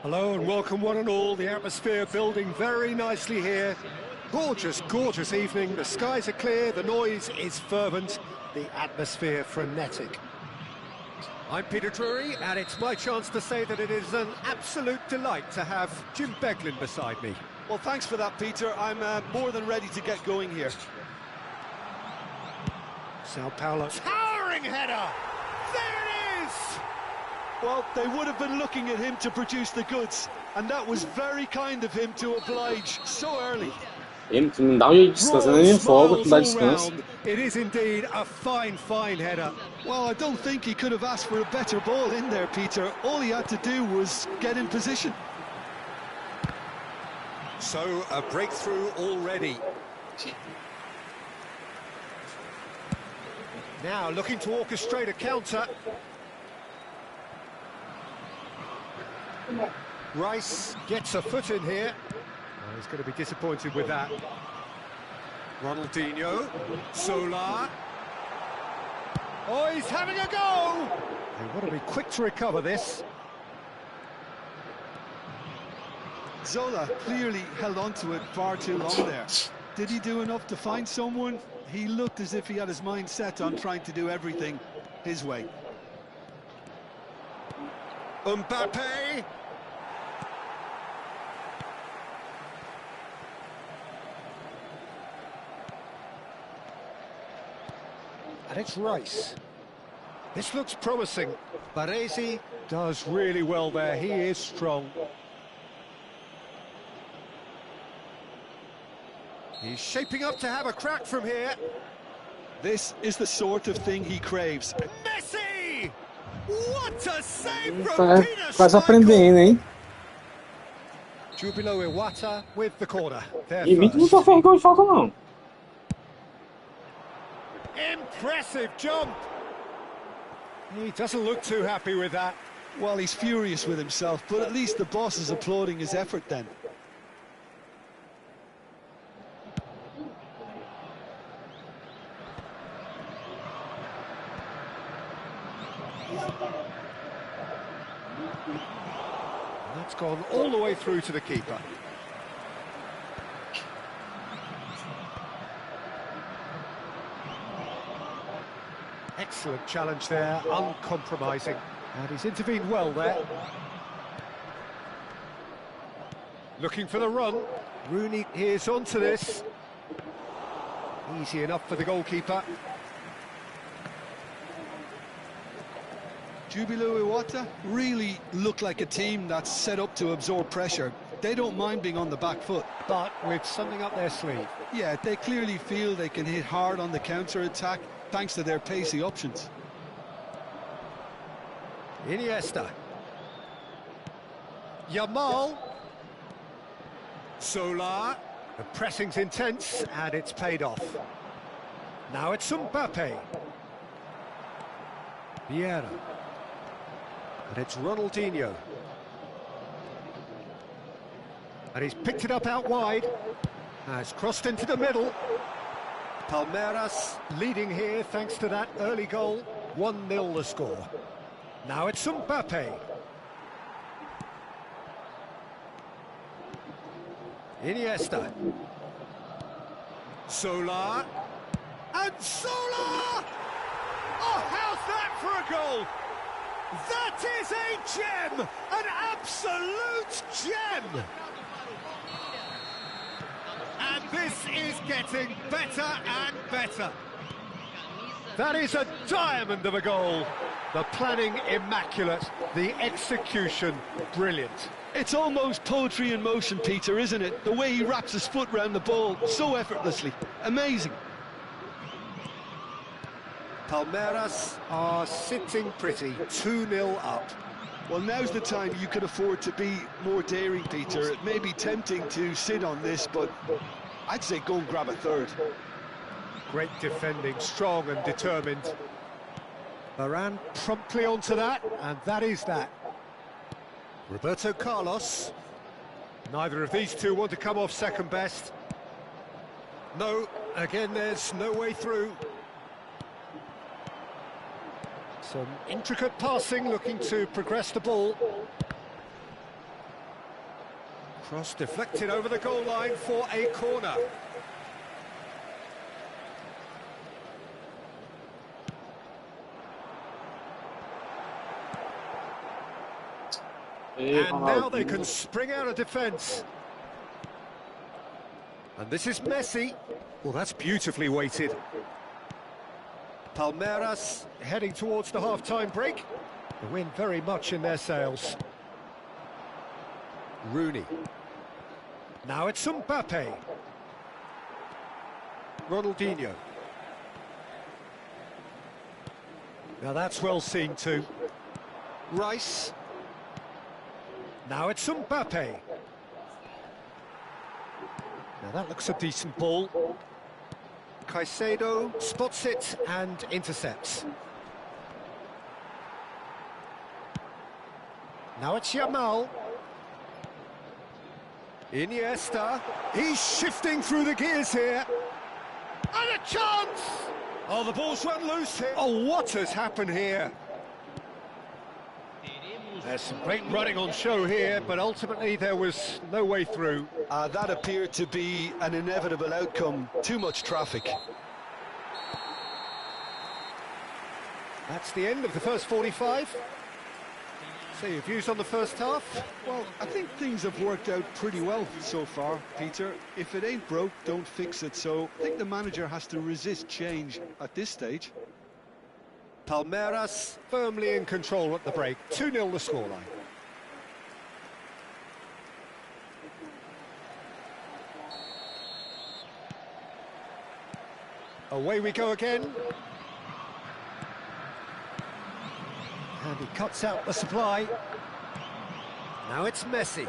Hello and welcome one and all, the atmosphere building very nicely here. Gorgeous, gorgeous evening, the skies are clear, the noise is fervent, the atmosphere frenetic. I'm Peter Drury and it's my chance to say that it is an absolute delight to have Jim Beglin beside me. Well, thanks for that, Peter. I'm more than ready to get going here. Sao Paulo, towering header! There it is! Well, they would have been looking at him to produce the goods, and that was very kind of him to oblige so early. Ele não dá um jeito de distância, nem folga para dar distância. It is indeed a fine, fine header. Well, I don't think he could have asked for a better ball in there, Peter. All he had to do was get in position. So, a breakthrough already. Now, looking to orchestrate a counter. Rice gets a foot in here. Oh, he's going to be disappointed with that. Ronaldinho, Solar. Oh, he's having a go! They want to be quick to recover this. Zola clearly held on to it far too long there. Did he do enough to find someone? He looked as if he had his mind set on trying to do everything his way. Mbappe. And it's Rice. This looks promising. Baresi does really well there. He is strong. He's shaping up to have a crack from here. This is the sort of thing he craves. Messi! What a save from Peter Quase aprendendo, hein? Jubilo Iwata with the corner. E Mito não sofre gol de falta, não. Impressive jump. He doesn't look too happy with that. Well, he's furious with himself, but at least the boss is applauding his effort then. That's gone all the way through to the keeper. Excellent challenge there, uncompromising. And he's intervened well there. Looking for the run. Rooney is onto this. Easy enough for the goalkeeper. Jubilo Iwata really look like a team that's set up to absorb pressure. They don't mind being on the back foot. But with something up their sleeve. Yeah, they clearly feel they can hit hard on the counter-attack thanks to their pacey options. Iniesta. Yamal. Solar. The pressing's intense and it's paid off. Now it's Mbappe. Vieira. And it's Ronaldinho. And he's picked it up out wide. Has crossed into the middle. Palmeiras leading here thanks to that early goal. 1-0 the score. Now it's Mbappe. Iniesta. Solar. And Solar! Oh, how's that for a goal? That is a gem! An absolute gem! And this is getting better and better. That is a diamond of a goal. The planning immaculate, the execution brilliant. It's almost poetry in motion, Peter, isn't it? The way he wraps his foot round the ball so effortlessly. Amazing. Palmeiras are sitting pretty, 2-0 up. Well, now's the time you could afford to be more daring, Peter. It may be tempting to sit on this, but I'd say go and grab a third. Great defending, strong and determined. Varane promptly onto that, and that is that. Roberto Carlos. Neither of these two want to come off second best. No, again there's no way through. Some intricate passing, looking to progress the ball. Cross deflected over the goal line for a corner. And now they can spring out of defence. And this is Messi. Well, that's beautifully weighted. Palmeiras heading towards the half-time break. The wind very much in their sails. Rooney. Now it's Mbappe. Ronaldinho. Now that's well seen too. Rice. Now it's Mbappe. Now that looks a decent ball. Caicedo spots it and intercepts. Now it's Yamal. Iniesta. He's shifting through the gears here. And a chance! Oh, the ball's run loose here. Oh, what has happened here? There's some great running on show here, but ultimately there was no way through. That appeared to be an inevitable outcome. Too much traffic. That's the end of the first 45. So your views on the first half? Well, I think things have worked out pretty well so far, Peter. If it ain't broke, don't fix it. So I think the manager has to resist change at this stage. Palmeiras firmly in control at the break. 2-0 the scoreline. Away we go again. And he cuts out the supply. Now it's Messi.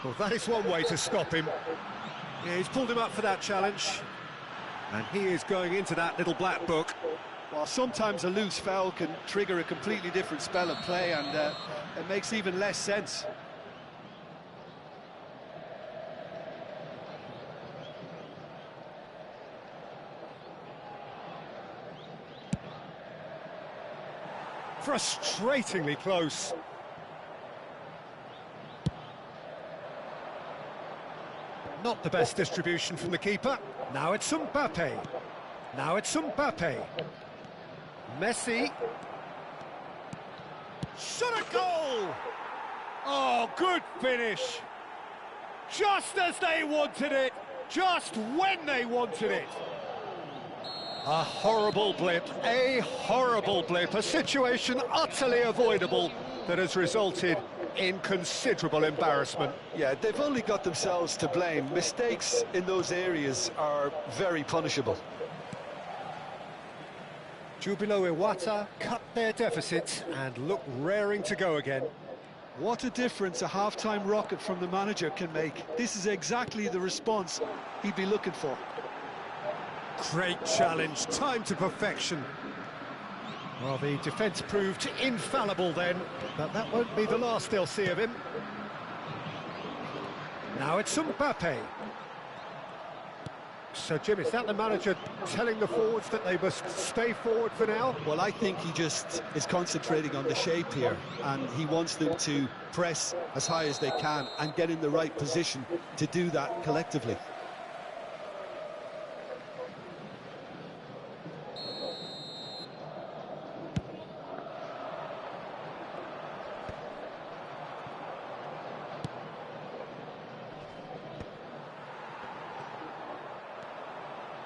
Well, that is one way to stop him. Yeah, he's pulled him up for that challenge. And he is going into that little black book. Well, sometimes a loose foul can trigger a completely different spell of play, and it makes even less sense. Frustratingly close. Not the best distribution from the keeper. Now it's Mbappe. Now it's Mbappe. Messi. Shot a goal! Oh, good finish. Just as they wanted it. Just when they wanted it. A horrible blip, a situation utterly avoidable that has resulted in considerable embarrassment. Yeah, they've only got themselves to blame. Mistakes in those areas are very punishable. Jubilo Iwata cut their deficit and look raring to go again. What a difference a half-time rocket from the manager can make. This is exactly the response he'd be looking for. Great challenge, time to perfection. Well, the defence proved infallible then, but that won't be the last they'll see of him. Now it's Mbappe. So, Jim, is that the manager telling the forwards that they must stay forward for now? Well, I think he just is concentrating on the shape here, and he wants them to press as high as they can and get in the right position to do that collectively.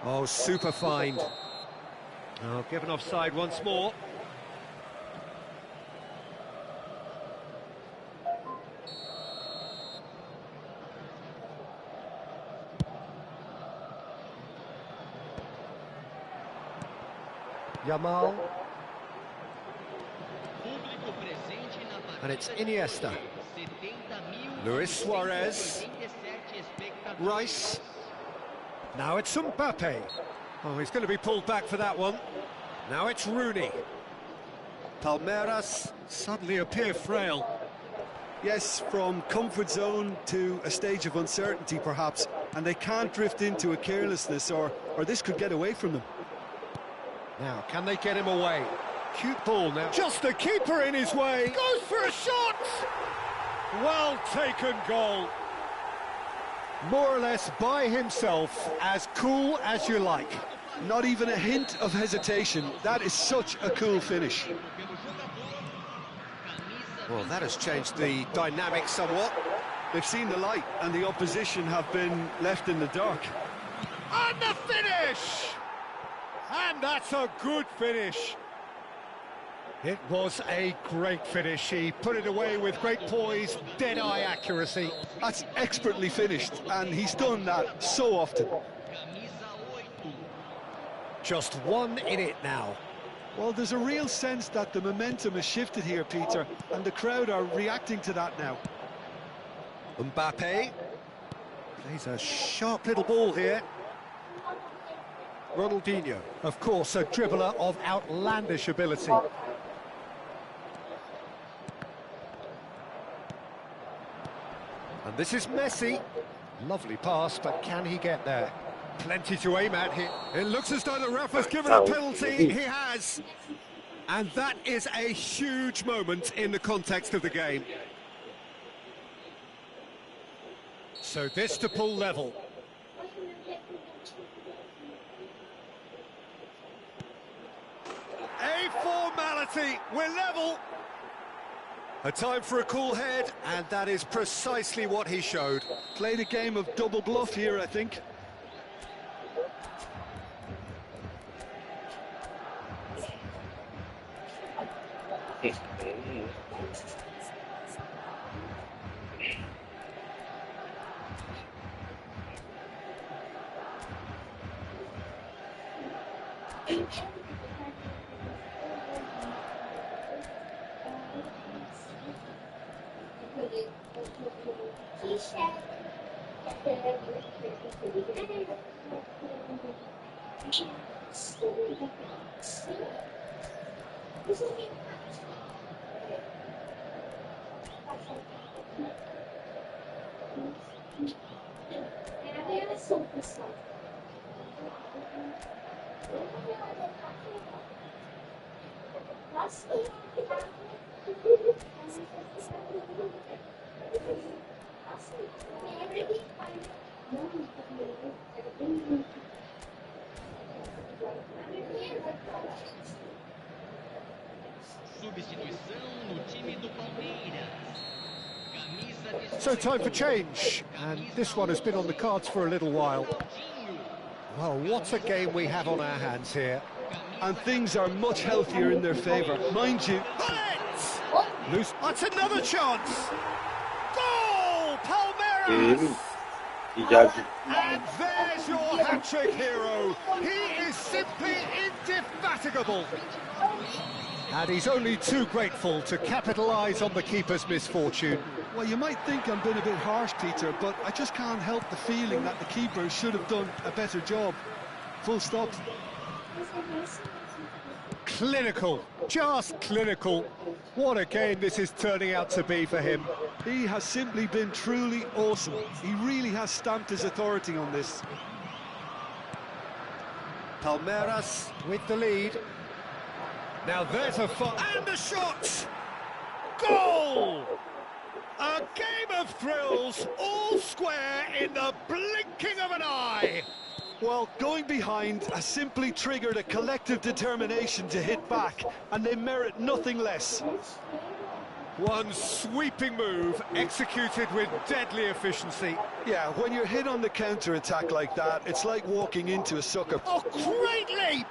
Oh, super fine. Oh, given offside once more. Yamal. And it's Iniesta. Luis Suarez. Rice. Now it's Mbappe. Oh, he's going to be pulled back for that one. Now it's Rooney. Palmeiras suddenly appear frail. Yes, from comfort zone to a stage of uncertainty perhaps, and they can't drift into a carelessness or this could get away from them. Now, can they get him away? Cute ball now. Just the keeper in his way. Goes for a shot! Well taken goal. More or less by himself, as cool as you like. Not even a hint of hesitation. That is such a cool finish. Well, that has changed the dynamic somewhat. They've seen the light and the opposition have been left in the dark. And the finish! And that's a good finish. It was a great finish. He put it away with great poise, dead-eye accuracy. That's expertly finished, and he's done that so often. Just one in it now. Well, there's a real sense that the momentum has shifted here, Peter, and the crowd are reacting to that now. Mbappe plays a sharp little ball here. Ronaldinho, of course, a dribbler of outlandish ability. And this is Messi. Lovely pass, but can he get there? Plenty to aim at here. It looks as though the ref has given a penalty. He has. And that is a huge moment in the context of the game. So this to pull level. A formality, we're level. A time for a cool head, and that is precisely what he showed. Played a game of double bluff here, I think. So time for change, and this one has been on the cards for a little while. Well, what a game we have on our hands here. And things are much healthier in their favour. Mind you... Loose. That's another chance! Goal! Palmeiras! And there's your hat-trick hero. He is simply indefatigable. And he's only too grateful to capitalise on the keeper's misfortune. Well, you might think I'm being a bit harsh, Peter, but I just can't help the feeling that the keeper should have done a better job. Full stop. Clinical, just clinical. What a game this is turning out to be for him. He has simply been truly awesome. He really has stamped his authority on this. Palmeiras with the lead. Now there's a and a shot! Goal! A game of thrills, all square in the blinking of an eye. Well, going behind has simply triggered a collective determination to hit back, and they merit nothing less. One sweeping move, executed with deadly efficiency. Yeah, when you're hit on the counter-attack like that, it's like walking into a sucker. Oh, great leap!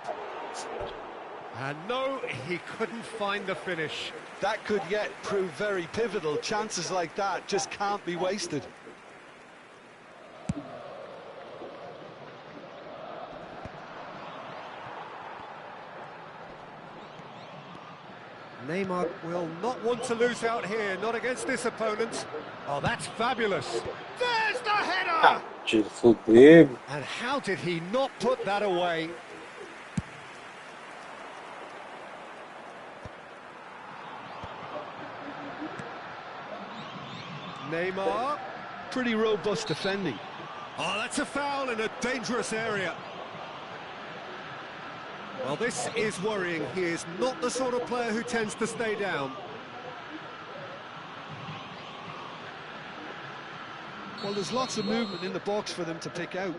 And no, he couldn't find the finish. That could yet prove very pivotal. Chances like that just can't be wasted. Neymar will not want to lose out here, not against this opponent. Oh, that's fabulous. There's the header! And how did he not put that away? Neymar. Pretty robust defending. Oh, that's a foul in a dangerous area. Well, this is worrying. He is not the sort of player who tends to stay down. Well, there's lots of movement in the box for them to pick out.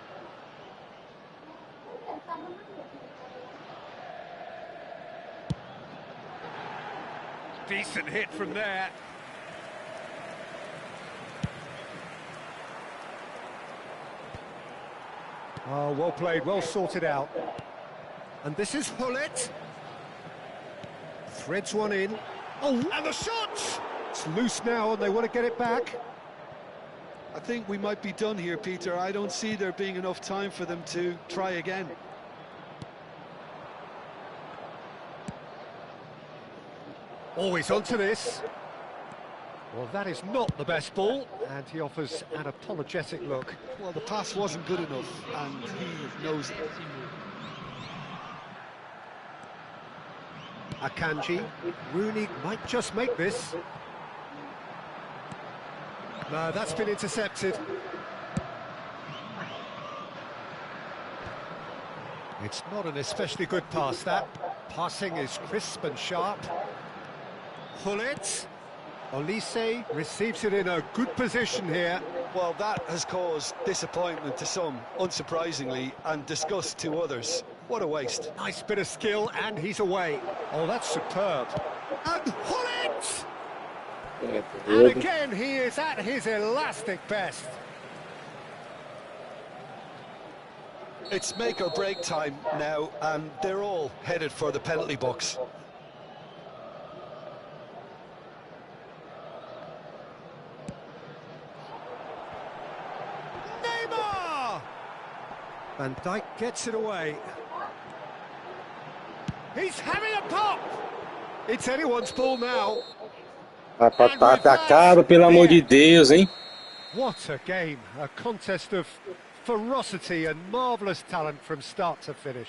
Decent hit from there. Oh, well played, well sorted out. And this is Hullet. Threads one in. Oh, and the shot! It's loose now and they want to get it back. I think we might be done here, Peter. I don't see there being enough time for them to try again. Always onto this. Well, that is not the best ball, and he offers an apologetic look. Well, the pass wasn't good enough, and he knows it. Akanji. Rooney might just make this. No, that's been intercepted. It's not an especially good pass, that. Passing is crisp and sharp. Hullet. Olise receives it in a good position here. Well, that has caused disappointment to some, unsurprisingly, and disgust to others. What a waste. Nice bit of skill, and he's away. Oh, that's superb. And Hullet! And again, he is at his elastic best. It's make or break time now, and they're all headed for the penalty box. Neymar! Van Dijk gets it away. He's having a pop! It's anyone's ball now. Vai pra atacado, pelo amor de Deus, hein? What a game, a contest of ferocity and marvellous talent from start to finish.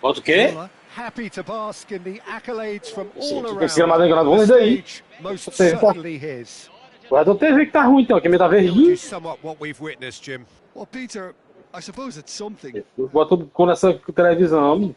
Bota o quê? Villa happy to bask in the accolades from all Tem que ser mais enganado. around. Vamos The daí. stage most certainly his. O da TV que tá ruim, então, que me tá How would you verdinho. sum up what we've witnessed, Jim? Well, Peter, I suppose it's something. Bota tudo com essa televisão.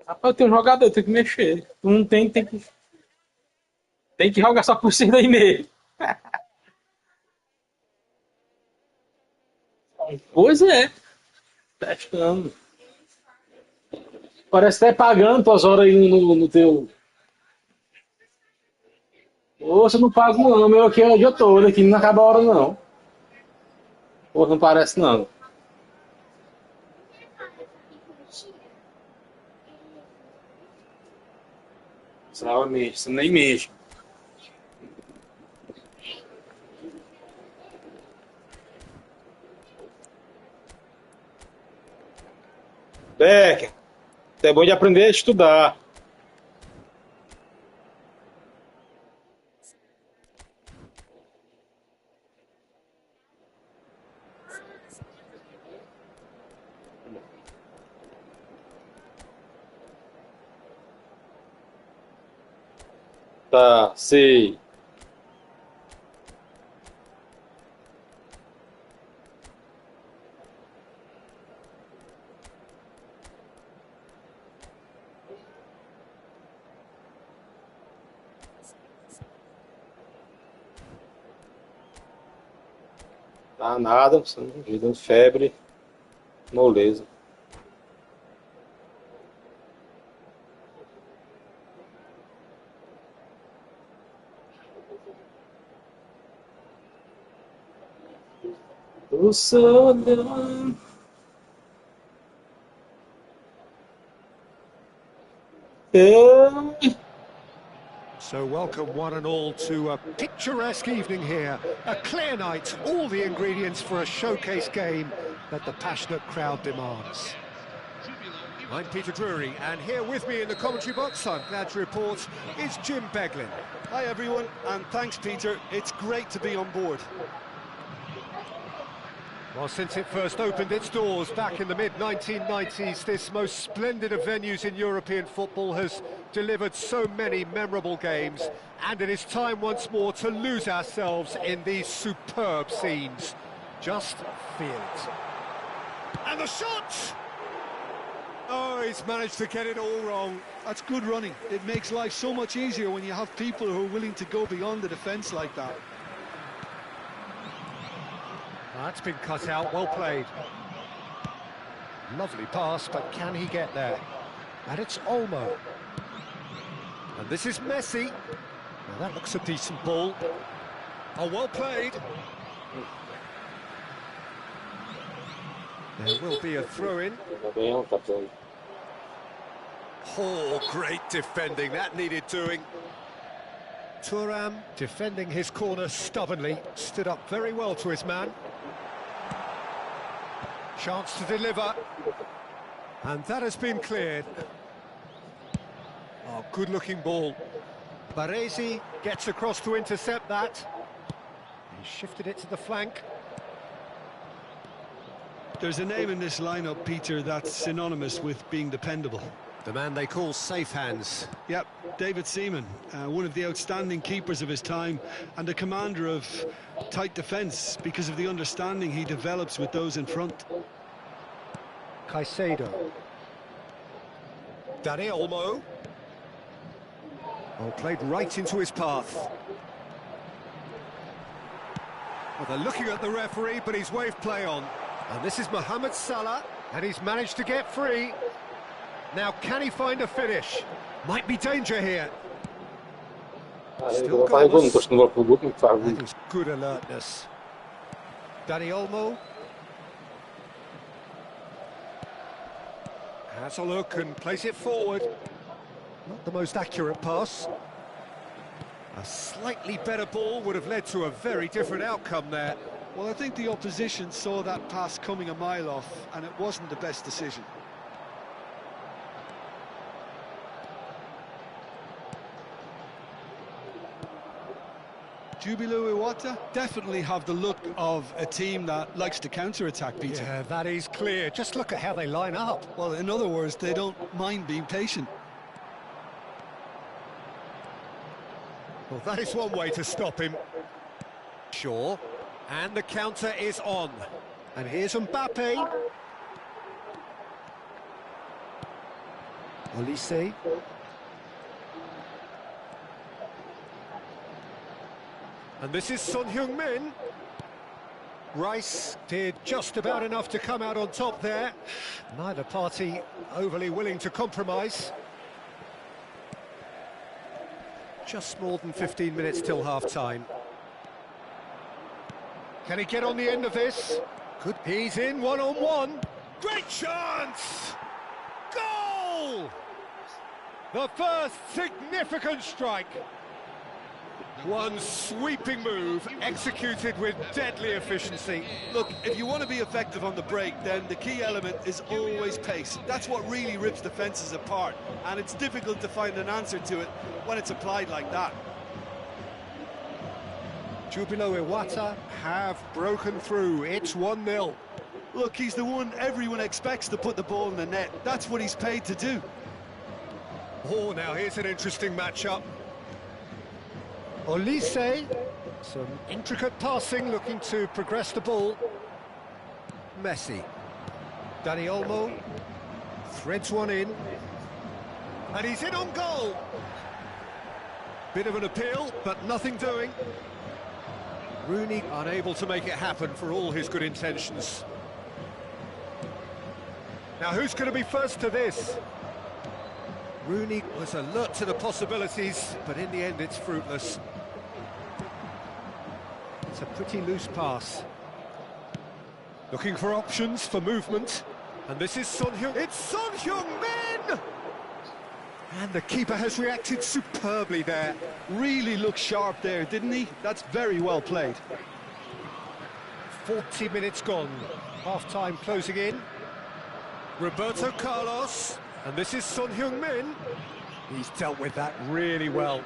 Rapaz, eu tenho um jogador, eu tenho que mexer. Tu não tem, tem que jogar só por cima daí mesmo. Pois é, testando. Parece que tá pagando tuas horas aí no teu. Ô, você não paga não, meu aqui é o dia todo, aqui não acaba a hora não. Pô, não parece não. Você nem mexe. Becker, é bom de aprender a estudar. Tá, sei. Tá nada, você não dando febre, moleza. O seu olhar. So welcome one and all to a picturesque evening here. A clear night, all the ingredients for a showcase game that the passionate crowd demands. I'm Peter Drury, and here with me in the commentary box, I'm glad to report, is Jim Beglin. Hi everyone, and thanks Peter, it's great to be on board. Well, since it first opened its doors back in the mid-1990s, this most splendid of venues in European football has delivered so many memorable games, and it is time once more to lose ourselves in these superb scenes. Just feel it. And the shot! Oh, he's managed to get it all wrong. That's good running. It makes life so much easier when you have people who are willing to go beyond the defence like that. That's been cut out, well played. Lovely pass, but can he get there? And it's Olmo. And this is Messi. Now that looks a decent ball. Oh, well played. There will be a throw-in. Oh, great defending, that needed doing. Thuram, defending his corner stubbornly, stood up very well to his man. Chance to deliver. And that has been cleared. Oh, good-looking ball. Baresi gets across to intercept that. He shifted it to the flank. There's a name in this lineup, Peter, that's synonymous with being dependable. The man they call safe hands. Yep, David Seaman, one of the outstanding keepers of his time and a commander of tight defence because of the understanding he develops with those in front. Caicedo. Dani Olmo. Oh, played right into his path. Well, they're looking at the referee, but he's waved play on. And this is Mohamed Salah, and he's managed to get free. Now, can he find a finish? Might be danger here. Still goalless. That is good alertness. Dani Olmo. Has a look and plays it forward. Not the most accurate pass. A slightly better ball would have led to a very different outcome there. Well, I think the opposition saw that pass coming a mile off, and it wasn't the best decision. Jubilo Iwata definitely have the look of a team that likes to counter-attack, Peter. Yeah, that is clear. Just look at how they line up. Well, in other words, they don't mind being patient. Well, that is one way to stop him. Sure. And the counter is on. And here's Mbappe. Olise. And this is Son Heung-min. Rice did just about enough to come out on top there. Neither party overly willing to compromise. Just more than 15 minutes till half-time. Can he get on the end of this? Good. He's in one-on-one. Great chance! Goal! The first significant strike. One sweeping move, executed with deadly efficiency. Look, if you want to be effective on the break, then the key element is always pace. That's what really rips defences apart, and it's difficult to find an answer to it when it's applied like that. Jubilo Iwata have broken through. It's 1-0. Look, he's the one everyone expects to put the ball in the net. That's what he's paid to do. Oh, now here's an interesting matchup. Olise, some intricate passing, looking to progress the ball. Messi. Dani Olmo threads one in. And he's in on goal. Bit of an appeal, but nothing doing. Rooney unable to make it happen for all his good intentions. Now who's going to be first to this? Rooney was alert to the possibilities, but in the end it's fruitless. It's a pretty loose pass. Looking for options for movement. And this is Son Heung. It's Son Heung-min! And the keeper has reacted superbly there. Really looked sharp there, didn't he? That's very well played. 40 minutes gone. Half-time closing in. Roberto Carlos. And this is Son Heung-min. He's dealt with that really well.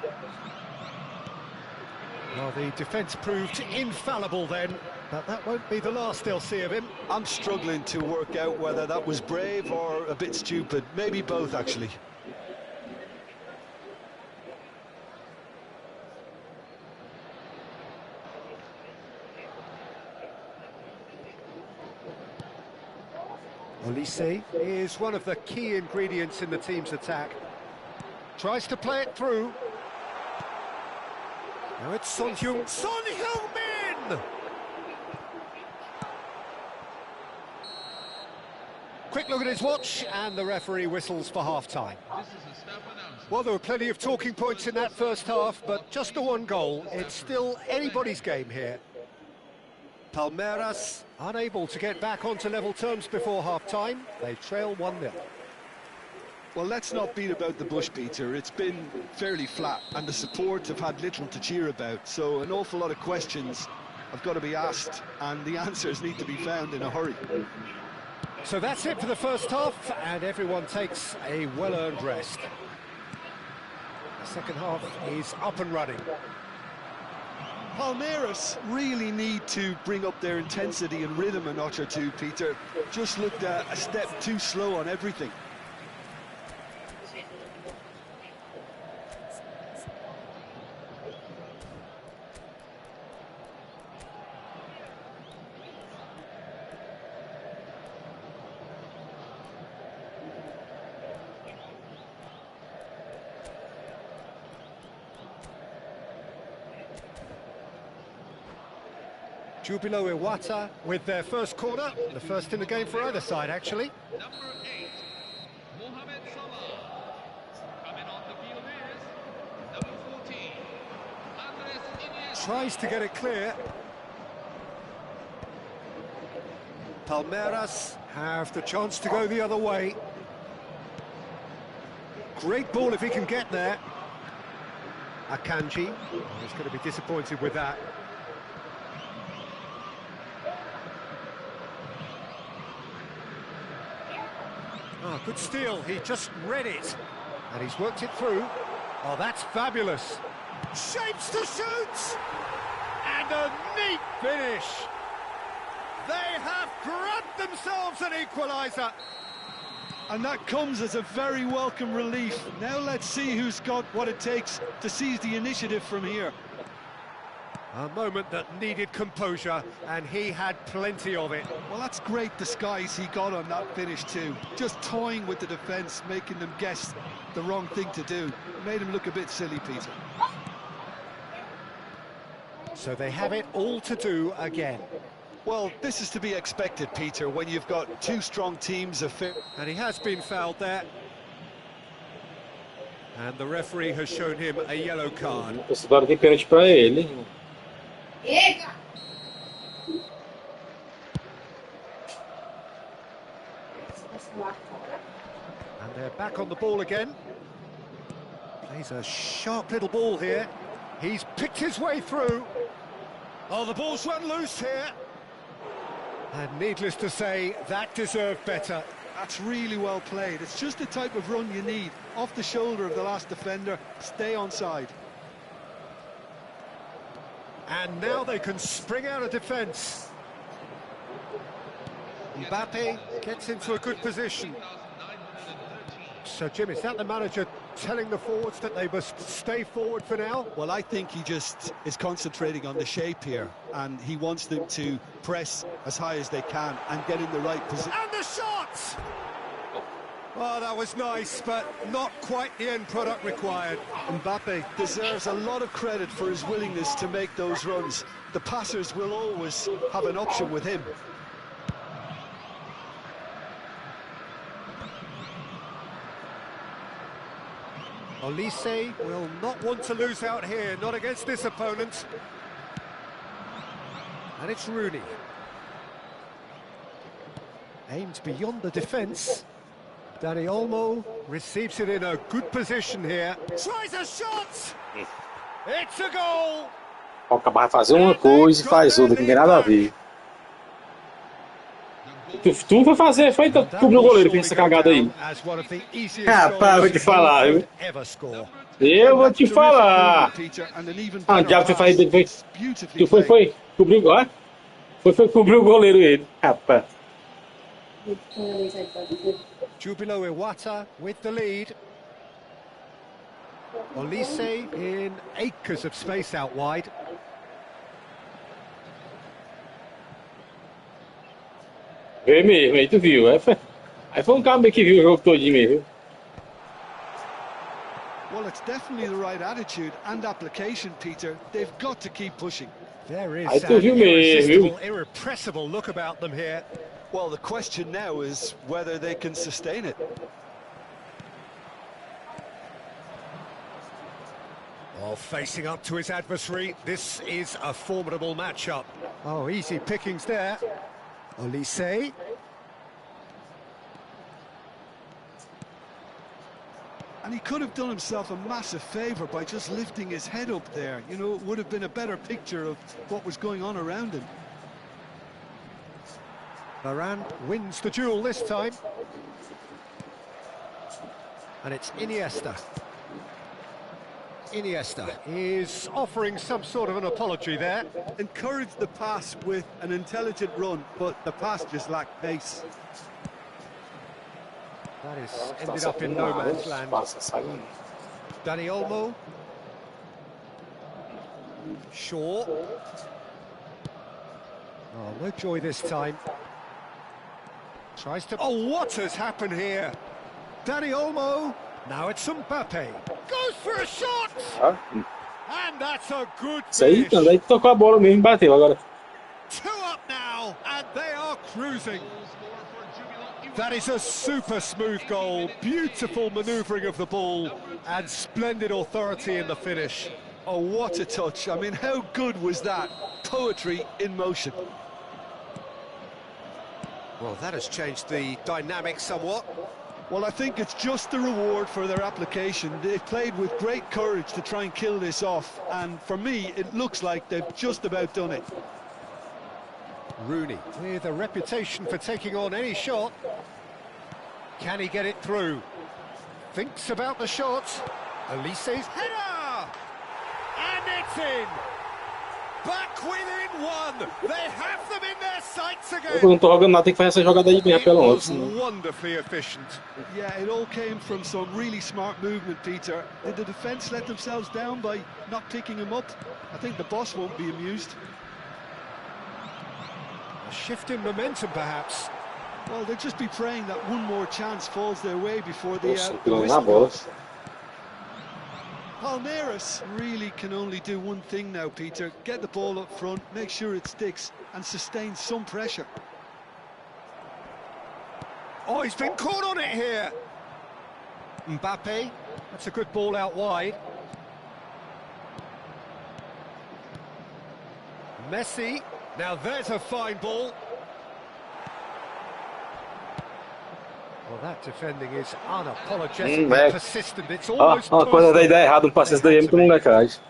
Well, the defence proved infallible then, but that won't be the last they'll see of him. I'm struggling to work out whether that was brave or a bit stupid. Maybe both, actually. Olise is one of the key ingredients in the team's attack. Tries to play it through. Now it's Son Heung-min! Quick look at his watch, and the referee whistles for half-time. Well, there were plenty of talking points in that first half, but just the one goal. It's still anybody's game here. Palmeiras unable to get back onto level terms before half-time. They trail 1-0. Well, let's not beat about the bush, Peter. It's been fairly flat, and the support have had little to cheer about. So an awful lot of questions have got to be asked, and the answers need to be found in a hurry. So that's it for the first half, and everyone takes a well-earned rest. The second half is up and running. Palmeiras really need to bring up their intensity and rhythm a notch or two, Peter. Just looked a step too slow on everything. Jubilo Iwata with their first corner, the first in the game for either side, actually. Number 8, Mohamed Salah. Coming on the field is number 14, Andres Iniesta. Tries to get it clear. Palmeiras have the chance to go the other way. Great ball if he can get there. Akanji is going to be disappointed with that. Oh, good steal, he just read it, and he's worked it through. Oh, that's fabulous. Shapes to shoot! And a neat finish! They have grabbed themselves an equaliser! And that comes as a very welcome relief. Now let's see who's got what it takes to seize the initiative from here. A moment that needed composure, and he had plenty of it. Well, that's great disguise he got on that finish too. Just toying with the defence, making them guess the wrong thing to do. It made him look a bit silly, Peter. So they have it all to do again. Well, this is to be expected, Peter, when you've got two strong teams. And he has been fouled there. And the referee has shown him a yellow card. Agora tem pênalti para ele. And they're back on the ball again. Plays a sharp little ball here. He's picked his way through. Oh, the ball's run loose here. And needless to say, that deserved better. That's really well played. It's just the type of run you need. Off the shoulder of the last defender, stay onside. And now they can spring out of defence. Mbappe gets into a good position. So, Jim, is that the manager telling the forwards that they must stay forward for now? Well, I think he just is concentrating on the shape here, and he wants them to press as high as they can and get in the right position. And the shot! Oh, that was nice, but not quite the end product required. Mbappe deserves a lot of credit for his willingness to make those runs. The passers will always have an option with him. Olise will not want to lose out here, not against this opponent. And it's Rooney. Aimed beyond the defence. Dani Olmo receives it in a good position here. Tries a shot! It's a goal! O acabar de fazer uma coisa e faz outra, que não tem nada a ver. Tu foi fazer, foi cobrir o goleiro, fez essa cagada aí. Rapaz, vou te falar, viu? Eu vou te falar. Ah, o diabo foi fazer. Tu foi cobrir o. Foi cobrir o goleiro ele. Rapaz. Jubilo Iwata with the lead. Olise in acres of space out wide. Vê mesmo, aí tu viu. Aí foi um cara que viu o jogo todinho mesmo. Well, it's definitely the right attitude and application, Peter. They've got to keep pushing. There is Aí tu an viu mesmo. irrepressible look about them here. Well, the question now is whether they can sustain it. Oh, facing up to his adversary, this is a formidable matchup. Oh, easy pickings there. Olise. And he could have done himself a massive favour by just lifting his head up there. You know, it would have been a better picture of what was going on around him. Varane wins the duel this time. And it's Iniesta. Iniesta is offering some sort of an apology there. Encouraged the pass with an intelligent run, but the pass just lacked pace. That is ended up in no man's land. Dani Olmo. Shaw. Oh, no joy this time. Tries to... Oh, what has happened here? Dani Olmo. Now it's Mbappe. Goes for a shot! And that's a good Isso aí, finish. daí tocou a bola mesmo e bateu agora. 2 up now, and they are cruising. That is a super smooth goal, beautiful manoeuvring of the ball, and splendid authority in the finish. Oh, what a touch. I mean, how good was that? Poetry in motion. Well, that has changed the dynamic somewhat. Well, I think it's just the reward for their application. They've played with great courage to try and kill this off, and for me, it looks like they've just about done it. Rooney, with a reputation for taking on any shot. Can he get it through? Thinks about the shot. Olise's header! And it's in! Back within one! They have them in their sights again! Eu não tô jogando nada, tem que fazer essa jogada aí mesmo, pelo It was menos. wonderfully efficient. Yeah, it all came from some really smart movement, Peter. Did the defence let themselves down by not picking him up? I think the boss won't be amused. A shift in momentum, perhaps. Well, they'll just be praying that one more chance falls their way before the Nossa, the pegou na whistle bola. goes. Palmeiras really can only do one thing now, Peter. Get the ball up front, make sure it sticks, and sustain some pressure. Oh, he's been caught on it here. Mbappe, that's a good ball out wide. Messi, now there's a fine ball. Well, that defending is unapologetically persistent. It's almost quando dá ideia errada, um passe desse daí é muito molecagem.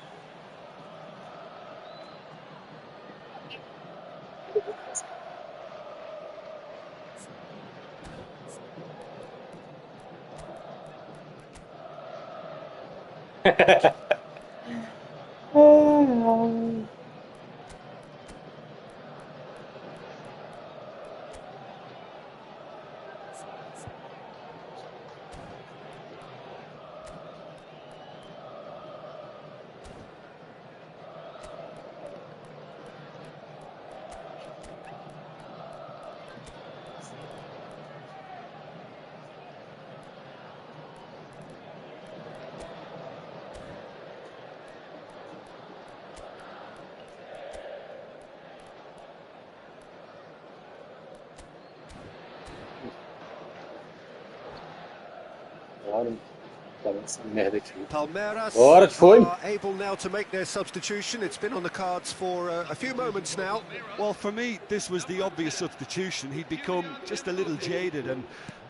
essa merda aqui. Palmeiras Bora, que foi? are able now to make their substitution. It's been on the cards for a few moments now. Well, for me, this was the obvious substitution. He'd become just a little jaded, and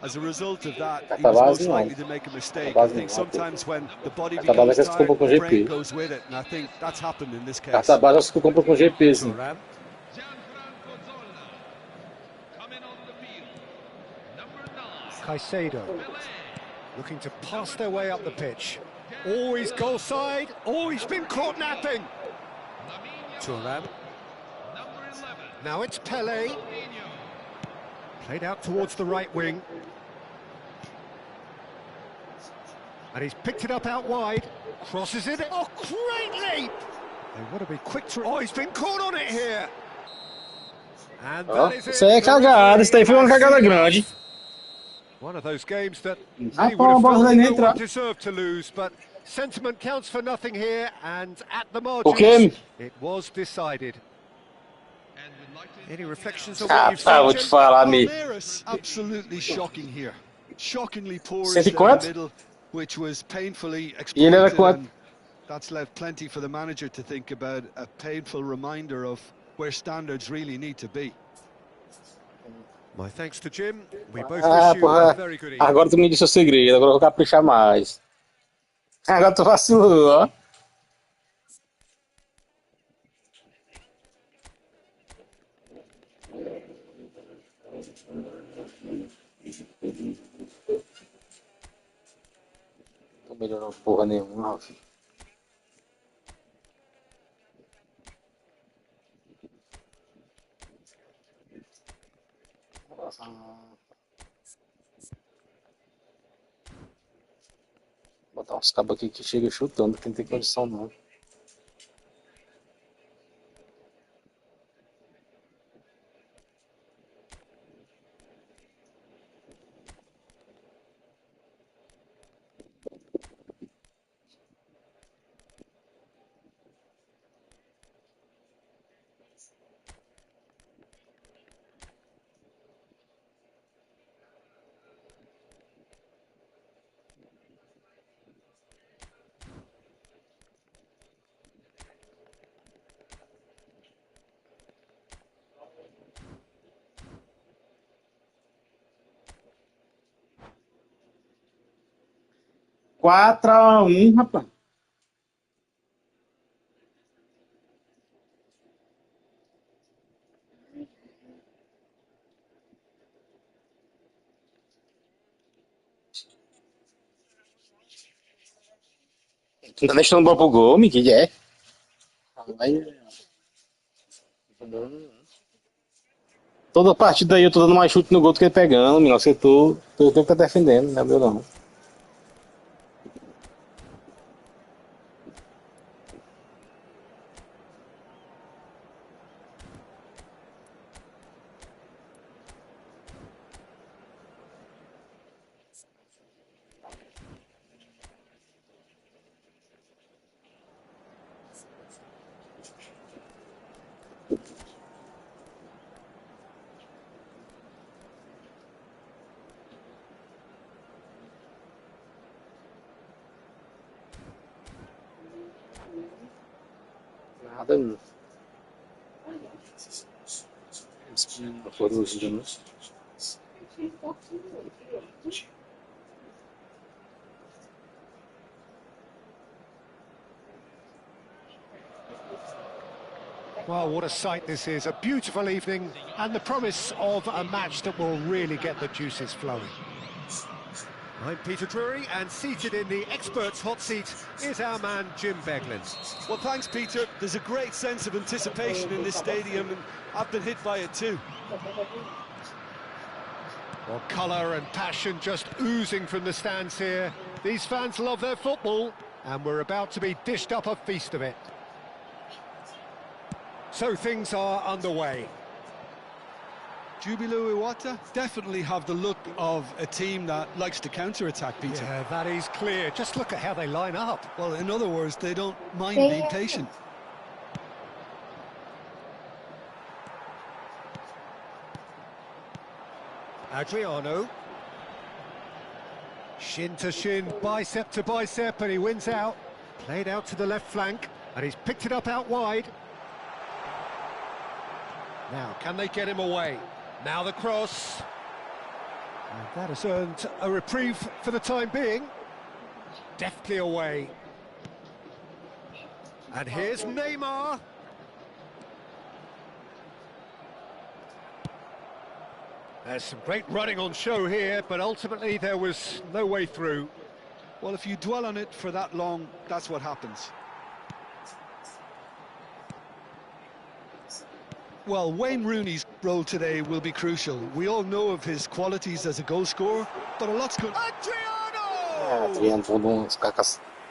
as a result of that, he was most likely to make a mistake. I think sometimes when the body becomes tired, the brain goes with it, and I think that's happened in this case. Carta baixa acho que tu compra com GP, sim. Thuram. Gianfranco Zola. Coming on the field. Number 9. Caicedo Pelé. looking to pass their way up the pitch. Oh, he's goal side. Oh, he's been caught napping. Lamine Thuram. Number 11. Now it's Pelé. Ronaldinho. Played out towards the right wing. And he's picked it up out wide. Crosses it. Oh, great leap! They want to be quick to... Oh, he's been caught on it here. And that is it. Isso aí é cagada, isso daí foi uma cagada grande. One of those games that Ah, really pô, a would bola have vai felt nem no entrar. one deserved to lose, but sentiment counts for nothing here, and at the O quê? margins, it was decided. And we'd like to Any reflections on what Ah, you've tá, vou seen, te Jim? falar, Mi. Palmeiras, absolutely shocking here. Shockingly porous 100 down quanto? the middle, which was painfully E ele era exploited, quanto? and that's left plenty for the manager to think about, a painful reminder of where standards really need to be. My thanks to Jim. We both Ah, wish you a porra. very good evening. Agora tu me disse o segredo, agora eu vou caprichar mais. Agora tu vacilou, ó. Tô melhorando porra nenhuma, ó, filho. Botar uns cabos aqui que chega chutando, que não tem condição não. Quatro a um, rapaz. Tu tá deixando bola pro gol, Mi, que é? Vai. Toda partida aí eu tô dando mais chute no gol do que ele pegando, menino. Você tô que tá defendendo, não é meu não. Nada, menino. Foram os dias. Well, what a sight this is. A beautiful evening and the promise of a match that will really get the juices flowing. I'm Peter Drury, and seated in the experts' hot seat is our man Jim Beglin. Well, thanks, Peter. There's a great sense of anticipation in this stadium, and I've been hit by it too. Well, colour and passion just oozing from the stands here. These fans love their football, and we're about to be dished up a feast of it. So things are underway. Jubilo Iwata definitely have the look of a team that likes to counter-attack, Peter. Yeah, that is clear. Just look at how they line up. Well, in other words, they don't mind being patient. Adriano. Shin to shin, bicep to bicep, and he wins out. Played out to the left flank, and he's picked it up out wide. Now, can they get him away? Now the cross. And that has earned a reprieve for the time being. Deftly away. And here's Neymar. There's some great running on show here, but ultimately there was no way through. Well, if you dwell on it for that long, that's what happens. Well, Wayne Rooney's role today will be crucial. We all know of his qualities as a goal scorer, but a lot's good. Adriano!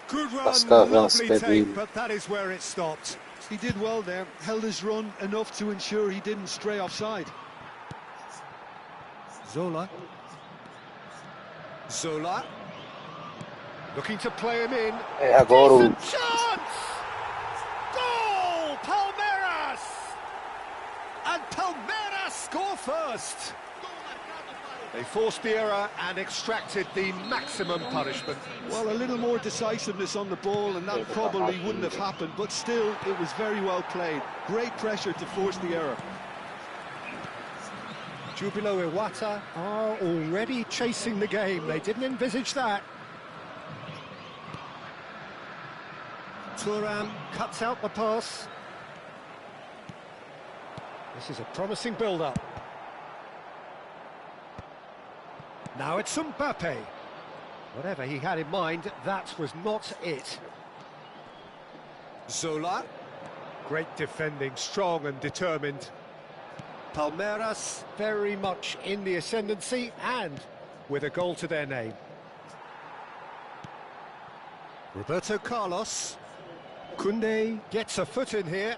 Good run, lovely take, but that is where it stopped. He did well there, held his run enough to ensure he didn't stray offside. Zola. Looking to play him in. Decent chance! Goal! Palmeiras! And Palmeiras score first. They forced the error and extracted the maximum punishment. Well, a little more decisiveness on the ball and that probably wouldn't have happened, but still, it was very well played. Great pressure to force the error. Jubilo Iwata are already chasing the game. They didn't envisage that. Thuram cuts out the pass. This is a promising build-up. Now it's Mbappe. Whatever he had in mind, that was not it. Zola. Great defending, strong and determined. Palmeiras very much in the ascendancy and with a goal to their name. Roberto Carlos. Koundé gets a foot in here.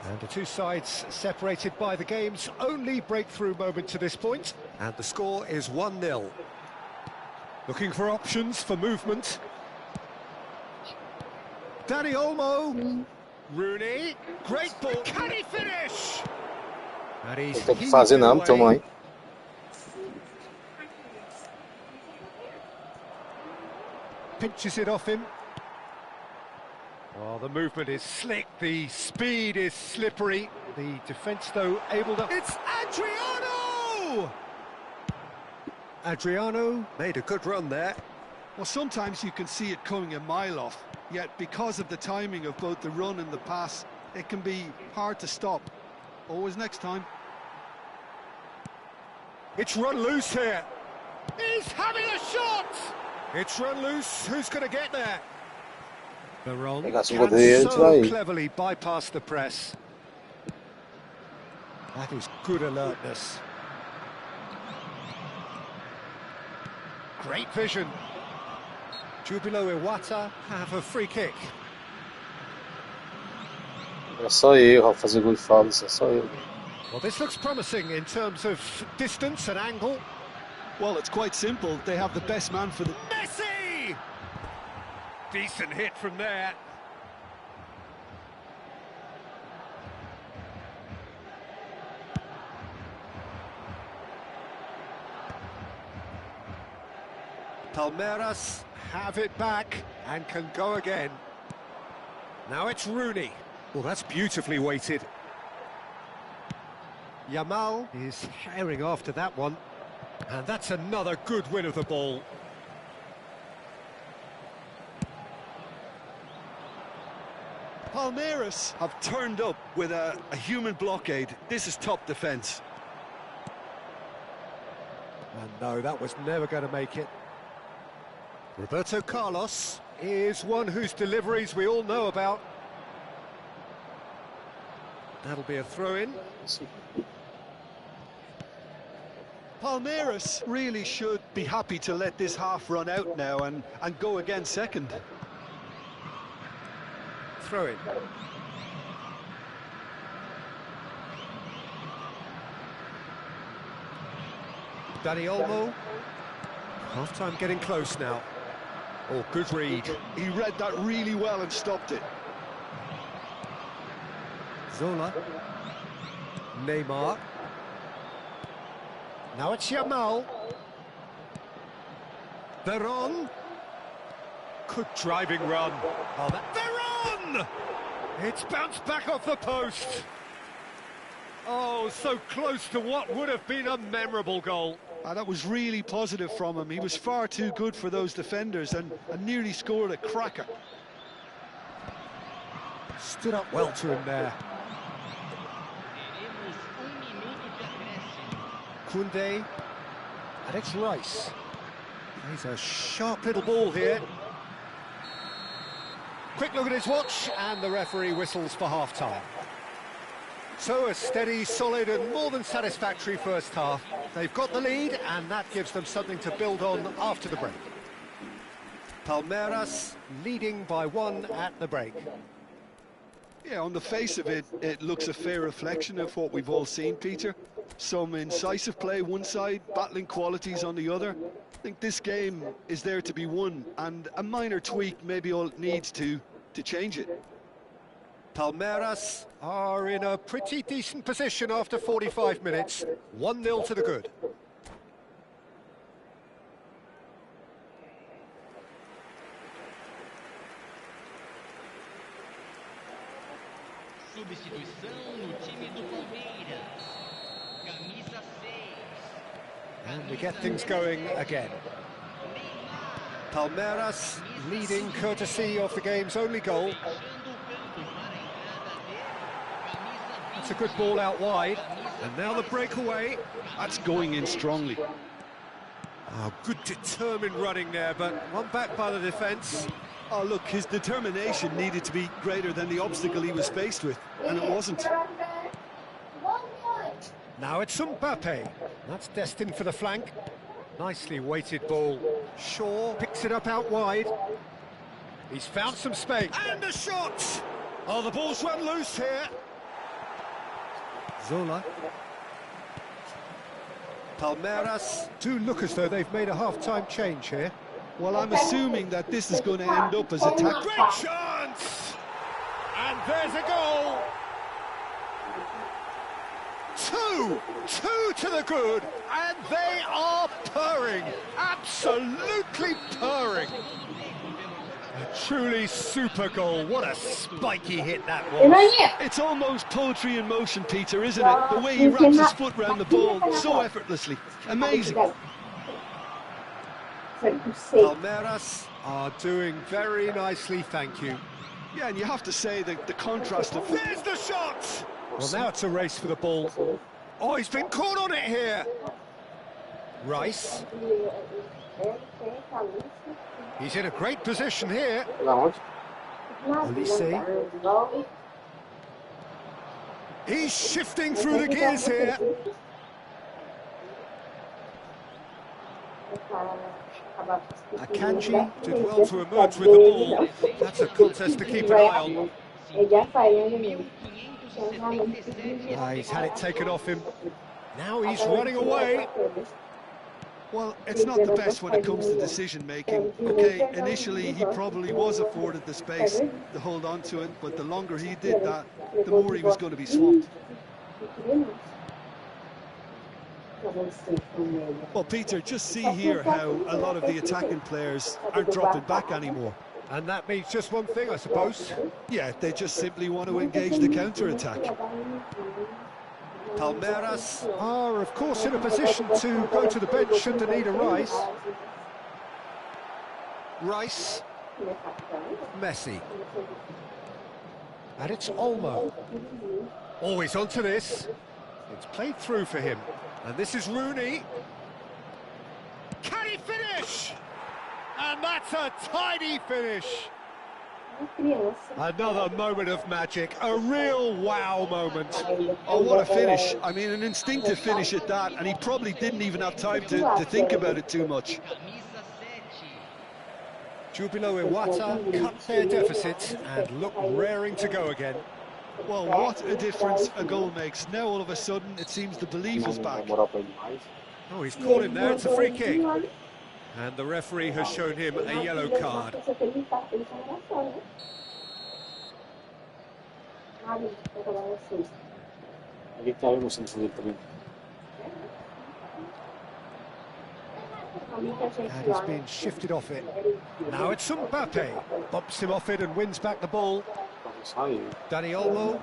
And the two sides separated by the game's only breakthrough moment to this point. And the score is 1-0. Looking for options for movement. Dani Olmo. Rooney. Great ball. Can he finish? And he's fazer não, toma aí. Pinches it off him. Oh, the movement is slick, the speed is slippery. The defence, though, able to... It's Adriano! Adriano made a good run there. Well, sometimes you can see it coming a mile off, yet because of the timing of both the run and the pass, it can be hard to stop. Always next time. It's run loose here. He's having a shot! It's run loose. Who's going to get there? Veron can so cleverly bypass the press. That is good alertness. Great vision. Jubilo Iwata have a free kick. É só erro, fazer gol de falta, é só erro. Well, this looks promising in terms of distance and angle. Well, it's quite simple. They have the best man for the... Messi! Decent hit from there. Palmeiras have it back and can go again. Now it's Rooney. Well, that's beautifully weighted. Yamal is herring after that one. And that's another good win of the ball. Palmeiras have turned up with a human blockade. This is top defence. And no, that was never going to make it. Roberto Carlos is one whose deliveries we all know about. That'll be a throw-in. Palmeiras really should be happy to let this half run out now and go again second. Throw-in. Dani Olmo. Half-time getting close now. Oh, good read. He read that really well and stopped it. Zola. Neymar. Now it's Yamal. Veron. Good driving run. Oh, Veron! It's bounced back off the post. Oh, so close to what would have been a memorable goal. That was really positive from him. He was far too good for those defenders and nearly scored a cracker. Stood up well to him there. Koundé. And it's Rice. He's a sharp little ball here. Quick look at his watch, and the referee whistles for half-time. So a steady, solid and more than satisfactory first half. They've got the lead, and that gives them something to build on after the break. Palmeiras leading by 1 at the break. Yeah, on the face of it, it looks a fair reflection of what we've all seen, Peter. Some incisive play one side, battling qualities on the other. I think this game is there to be won, and a minor tweak maybe all it needs to change it. Palmeiras are in a pretty decent position after 45 minutes. 1-0 to the good. Substituição no time do Palmeiras. Camisa 6. And we get things going again. Palmeiras leading courtesy of the game's only goal. It's a good ball out wide. And now the breakaway. That's going in strongly. Oh, good determined running there, but one back by the defence. Oh, look, his determination needed to be greater than the obstacle he was faced with, and it wasn't. Now it's Mbappe. That's destined for the flank. Nicely weighted ball. Shaw picks it up out wide. He's found some space. And a shot! Oh, the ball's run loose here. Zola. Palmeiras do look as though they've made a half-time change here. Well, I'm assuming that this is going to end up as a tackle. Great chance! And there's a goal! Two to the good, and they are purring, absolutely purring. A truly super goal. What a spiky hit that was. It's almost poetry in motion, Peter, isn't it? The way he wraps his foot round the ball so effortlessly. Amazing. Palmeiras are doing very nicely, thank you. Yeah, and you have to say that the contrast of... There's the shot! Well, now it's a race for the ball. Oh, he's been caught on it here. Rice. He's in a great position here. Olise. He's shifting through the gears here. Akanji did well to emerge with the ball. That's a contest to keep an eye on. He's had it taken off him. Now he's running away. Well, it's not the best when it comes to decision-making. Okay, initially he probably was afforded the space to hold on to it, but the longer he did that, the more he was going to be swamped. Well, Peter, just see here how a lot of the attacking players aren't dropping back anymore. And that means just one thing, I suppose. Yeah, they just simply want to engage the counter-attack. Palmeiras are, of course, in a position to go to the bench should they need a Rice. Rice. Messi. And it's Olmo. Oh, he's onto this. It's played through for him. And this is Rooney. Can he finish? And that's a tidy finish. Another moment of magic, a real wow moment. Oh, what a finish. I mean, an instinctive finish at that, and he probably didn't even have time to think about it too much. Jubilo Iwata cut their deficit and look raring to go again. Well, what a difference a goal makes. Now, all of a sudden, it seems the belief is back. Oh, he's caught him there. It's a free kick. And the referee has shown him a yellow card. And he's been shifted off it. Now it's Mbappe. Bumps him off it and wins back the ball. Dani Olmo.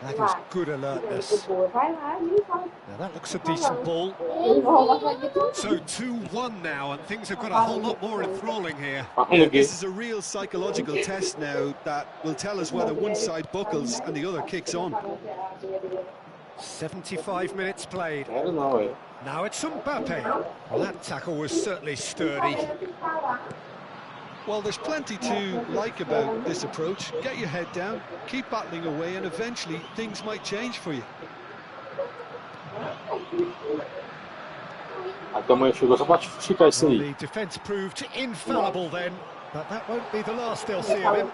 That is good alertness. Now that looks a decent ball. So 2-1 now, and things have got a whole lot more enthralling here. Yeah, this is a real psychological test now that will tell us whether one side buckles and the other kicks on. 75 minutes played. I don't know. Now it's Mbappe. Well, that tackle was certainly sturdy. Well, there's plenty to like about this approach. Get your head down, keep battling away, and eventually things might change for you. The defence proved infallible then, but that won't be the last they'll see of him.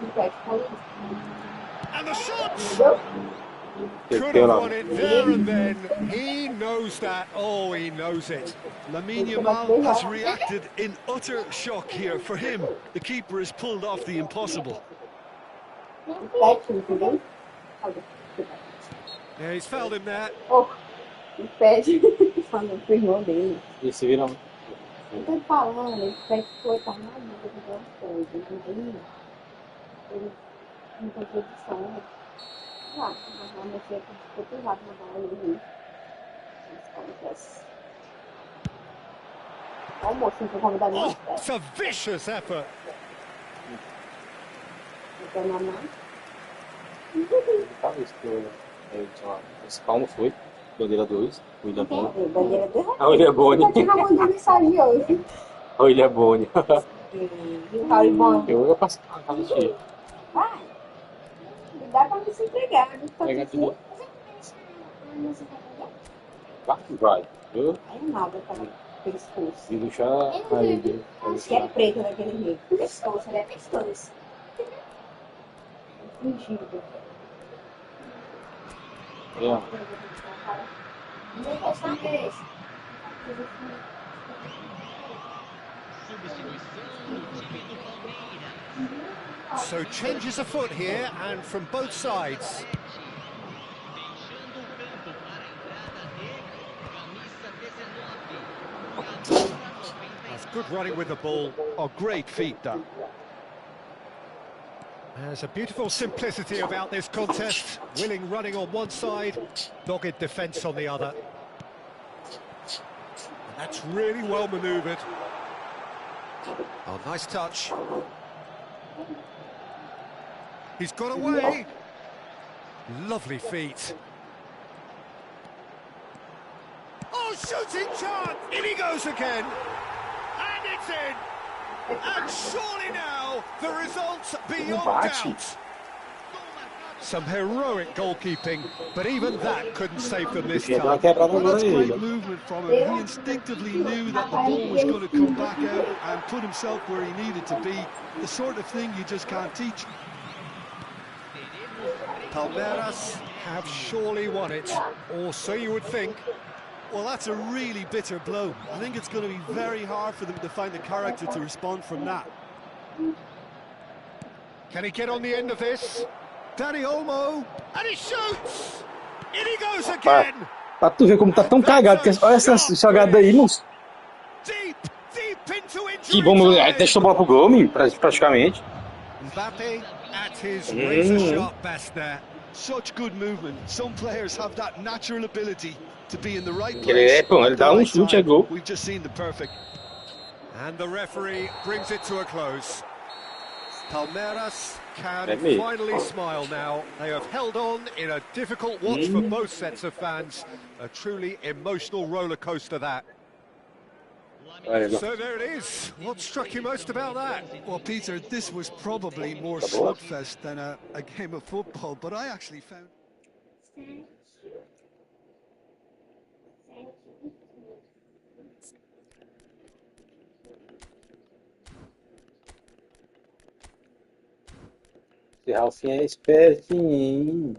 And the shot! Could have won it there and then. He knows that. Oh, he knows it. Lamine Yamal has reacted in utter shock here. For him, the keeper has pulled off the impossible. Yeah, he's fouled him there. Pede falando pro irmão dele. Eles se viram. Ele tá falando, ele pede que foi estar na dúvida de alguma coisa. Ele não tem produção. Claro, mas vai mexer com o pesado na bola ali. Almost in front of that. Oh, it's a vicious effort. Esse calmo foi. Bandeira 2. William Boni. Bandeira 2. A William Boni. Tá mandando mensagem hoje. A William Boni. E o Harry Boni. Eu ia passar a casa cheia. Vai. Dá pra me se entregar. Pega tudo. Vai. Viu? Aí nada, tá? Pescoço. E deixar aí. Que é preto daquele jeito. Pescoço, ele é pescoço. Fingido. É. So changes afoot here, and from both sides. That's good running with the ball. Oh, great feat, that. There's a beautiful simplicity about this contest. Willing running on one side, dogged defence on the other. And that's really well manoeuvred. Oh, nice touch. He's got away. Lovely feet. Oh, shooting chance! In he goes again. And it's in. And surely now, the result's beyond doubt. Some heroic goalkeeping, but even that couldn't save them this time. Well, that's great movement from him. He instinctively knew that the ball was going to come back out and put himself where he needed to be. The sort of thing you just can't teach. Palmeiras have surely won it, or so you would think. Well, that's a really bitter blow. I think it's going to be very hard for them to find the character to respond from that. Can he get on the end of this? Dani Olmo, and he shoots! In he goes again! Pra tu ver como tá tão cagado, que olha essa jogada aí, moço. Que bom, deixa a bola pro gol, praticamente. Mbappe at his razor-sharp best there. Such good movement. Some players have that natural ability to be in the right place. Ele dá chute, é gol. We've just seen the perfect. And the referee brings it to a close. Palmeiras can finally smile now. They have held on in a difficult watch for both sets of fans. A truly emotional roller coaster, that. So there it is. What struck you most about that? Well, Peter, this was probably more slugfest than a game of football, but I actually found... Esse Ralfinho é espertinho.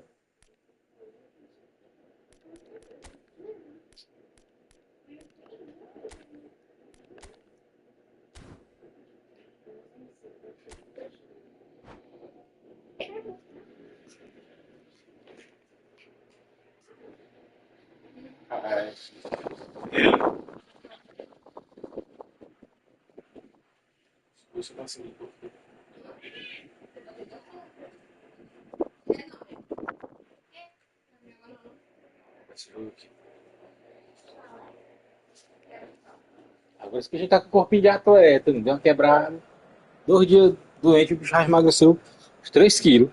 Agora isso que a gente tá com o corpinho de atleta, não deu uma quebrada. 2 dias doente, o bicho já emagreceu uns 3 quilos.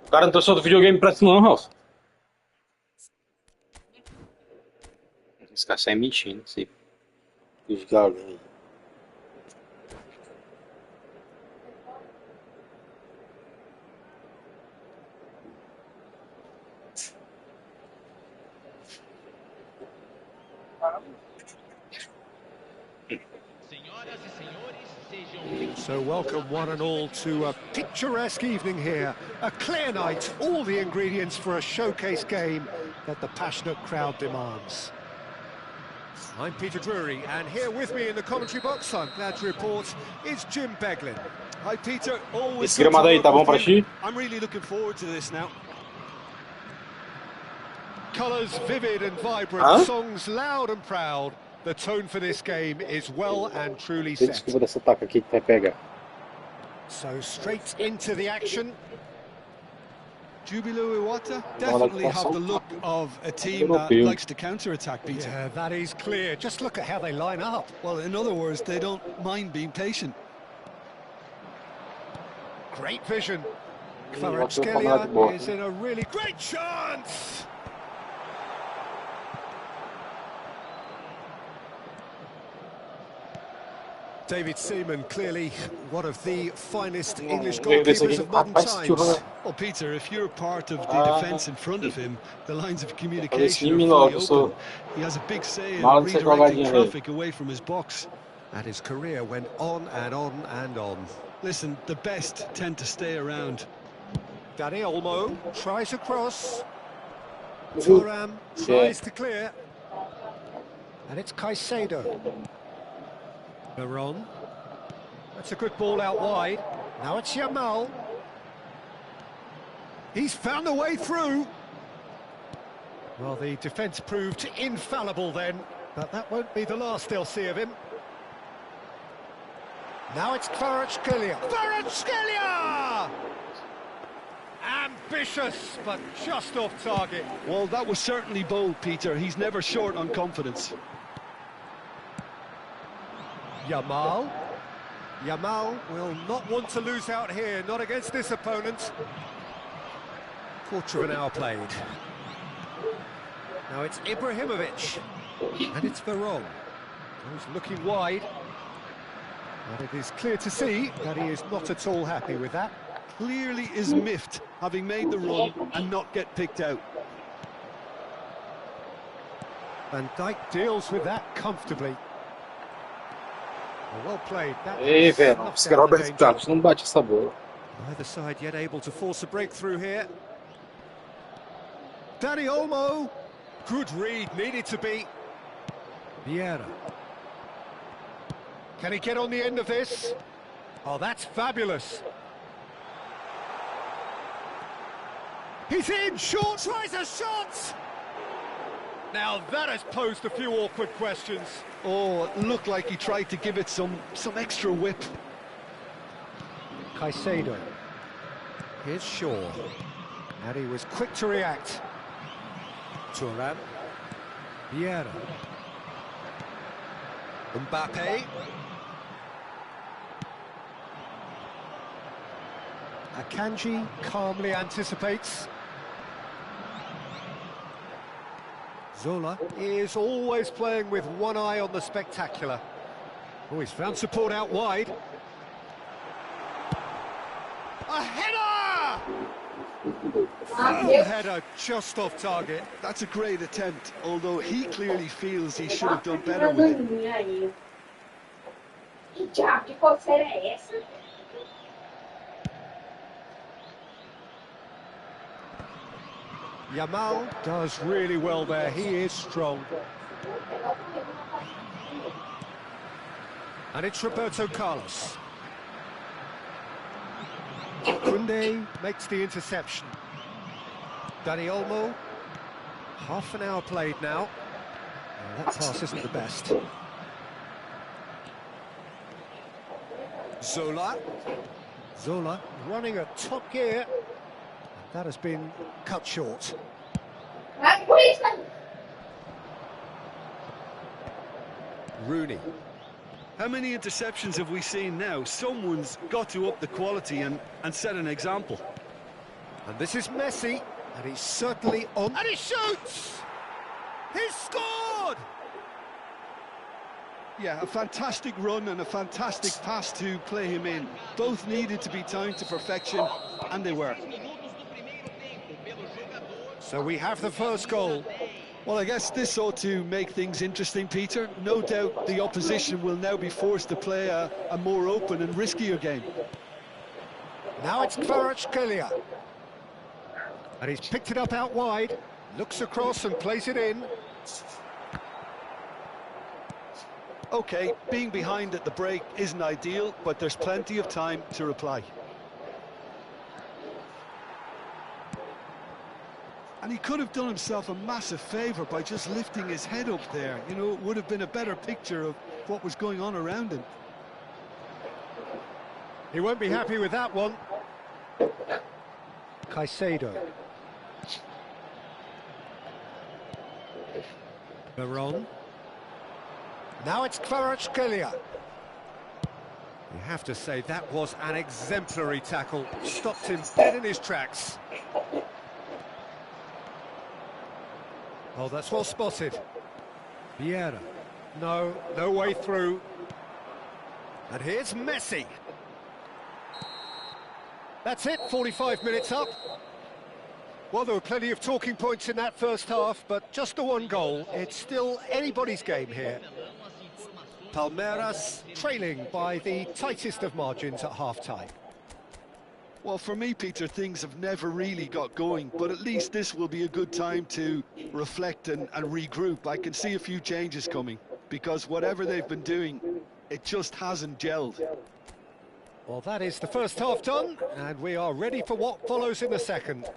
O cara não trouxe outro videogame pra cima, não, Ralf. Esse cara sai mentindo, sei. Os galos aí. Senhoras e senhores, sejam So welcome one and all to a picturesque evening here. A clear night, all the ingredients for a showcase game that the passionate crowd demands. I'm Peter Drury, and here with me in the commentary box, I'm glad to report, is Jim Beglin. Hi, Peter. Always Esse good to gramado aí work tá bom with pra you. ti? I'm really looking forward to this now. Colours vivid and vibrant, Hã? songs loud and proud. The tone for this game is well and truly Tem set. desculpa dessa taca aqui que vai pegar. So straight into the action. Jubilo Iwata definitely have the look of a team that Europeu. likes to counter-attack, Peter. Yeah, that is clear. Just look at how they line up. Well, in other words, they don't mind being patient. Great vision. What's the format Kvaratskhelia board? is in a really great chance. David Seaman, clearly one of the finest English goalkeepers of modern times. Well, Peter, if you're part of the defence in front of him, the lines of communication Esse are menino, fully eu sou open. He has a big say in mal de ser redirecting jogadinha traffic away from his box. And his career went on and on and on. Listen, the best tend to stay around. Dani Olmo tries across. Thuram tries to clear. And it's Caicedo. Veron. That's a good ball out wide. Now it's Yamal. He's found a way through. Well, the defence proved infallible then, but that won't be the last they'll see of him. Now it's Kvaratskhelia. Kvaratskhelia! Ambitious, but just off target. Well, that was certainly bold, Peter. He's never short on confidence. Yamal. Yamal will not want to lose out here, not against this opponent. Quarter of an hour played. Now it's Ibrahimovic. And it's Veron. Who's looking wide. And it is clear to see that he is not at all happy with that. Clearly is miffed, having made the run and not get picked out. Van Dijk deals with that comfortably. Well played. That Ei, was velho, knocked esse out cara the Roberto danger. Carlos não bate essa bola. Neither side yet able to force a breakthrough here. Dani Olmo. Good read, needed to be. Vieira. Can he get on the end of this? Oh, that's fabulous. He's in, short, tries a shot! Now that has posed a few awkward questions. Oh, it looked like he tried to give it some extra whip. Caicedo. Here's Shaw. And he was quick to react. Thuram. Vieira. Mbappe. Akanji calmly anticipates. Zola is always playing with one eye on the spectacular. Oh, he's found support out wide. A header! Oh, header just off target. That's a great attempt, although he clearly feels he should have done better with it. Que diabo de coceira é essa? Yamal does really well there. He is strong. And it's Roberto Carlos. Kunde makes the interception. Dani Olmo. Half an hour played now. That pass isn't the best. Zola running at top gear. That has been cut short. Rooney. How many interceptions have we seen now? Someone's got to up the quality and set an example. And this is Messi, and he's certainly on. And he shoots! He's scored! Yeah, a fantastic run and a fantastic pass to play him in. Both needed to be timed to perfection, and they were. So we have the first goal. Well, I guess this ought to make things interesting, Peter. No doubt the opposition will now be forced to play a more open and riskier game. Now it's Kvaratskhelia. And he's picked it up out wide, looks across and plays it in. OK, being behind at the break isn't ideal, but there's plenty of time to reply. And he could have done himself a massive favour by just lifting his head up there. You know, it would have been a better picture of what was going on around him. He won't be happy with that one. Caicedo. Veron. Now it's Kvaratskhelia. You have to say that was an exemplary tackle. Stopped him dead in his tracks. Oh, that's well spotted. Vieira. No way through. And here's Messi. That's it, 45 minutes up. Well, there were plenty of talking points in that first half, but just the one goal. It's still anybody's game here. Palmeiras trailing by the tightest of margins at half-time. Well, for me, Peter, things have never really got going, but at least this will be a good time to reflect and regroup. I can see a few changes coming, because whatever they've been doing, it just hasn't gelled. Well, that is the first half done, and we are ready for what follows in the second.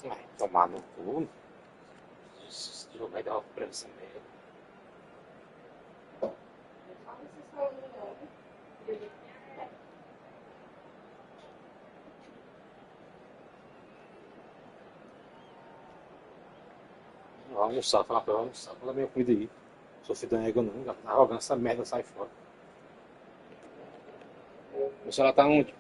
Vai tomar no cu. Esse jogo vai dar pra essa merda. Vou almoçar, falar pra eu almoçar. Fala minha comida aí. Sou filho da égua não, tá arrogância, essa merda sai fora. Mas ela tá onde?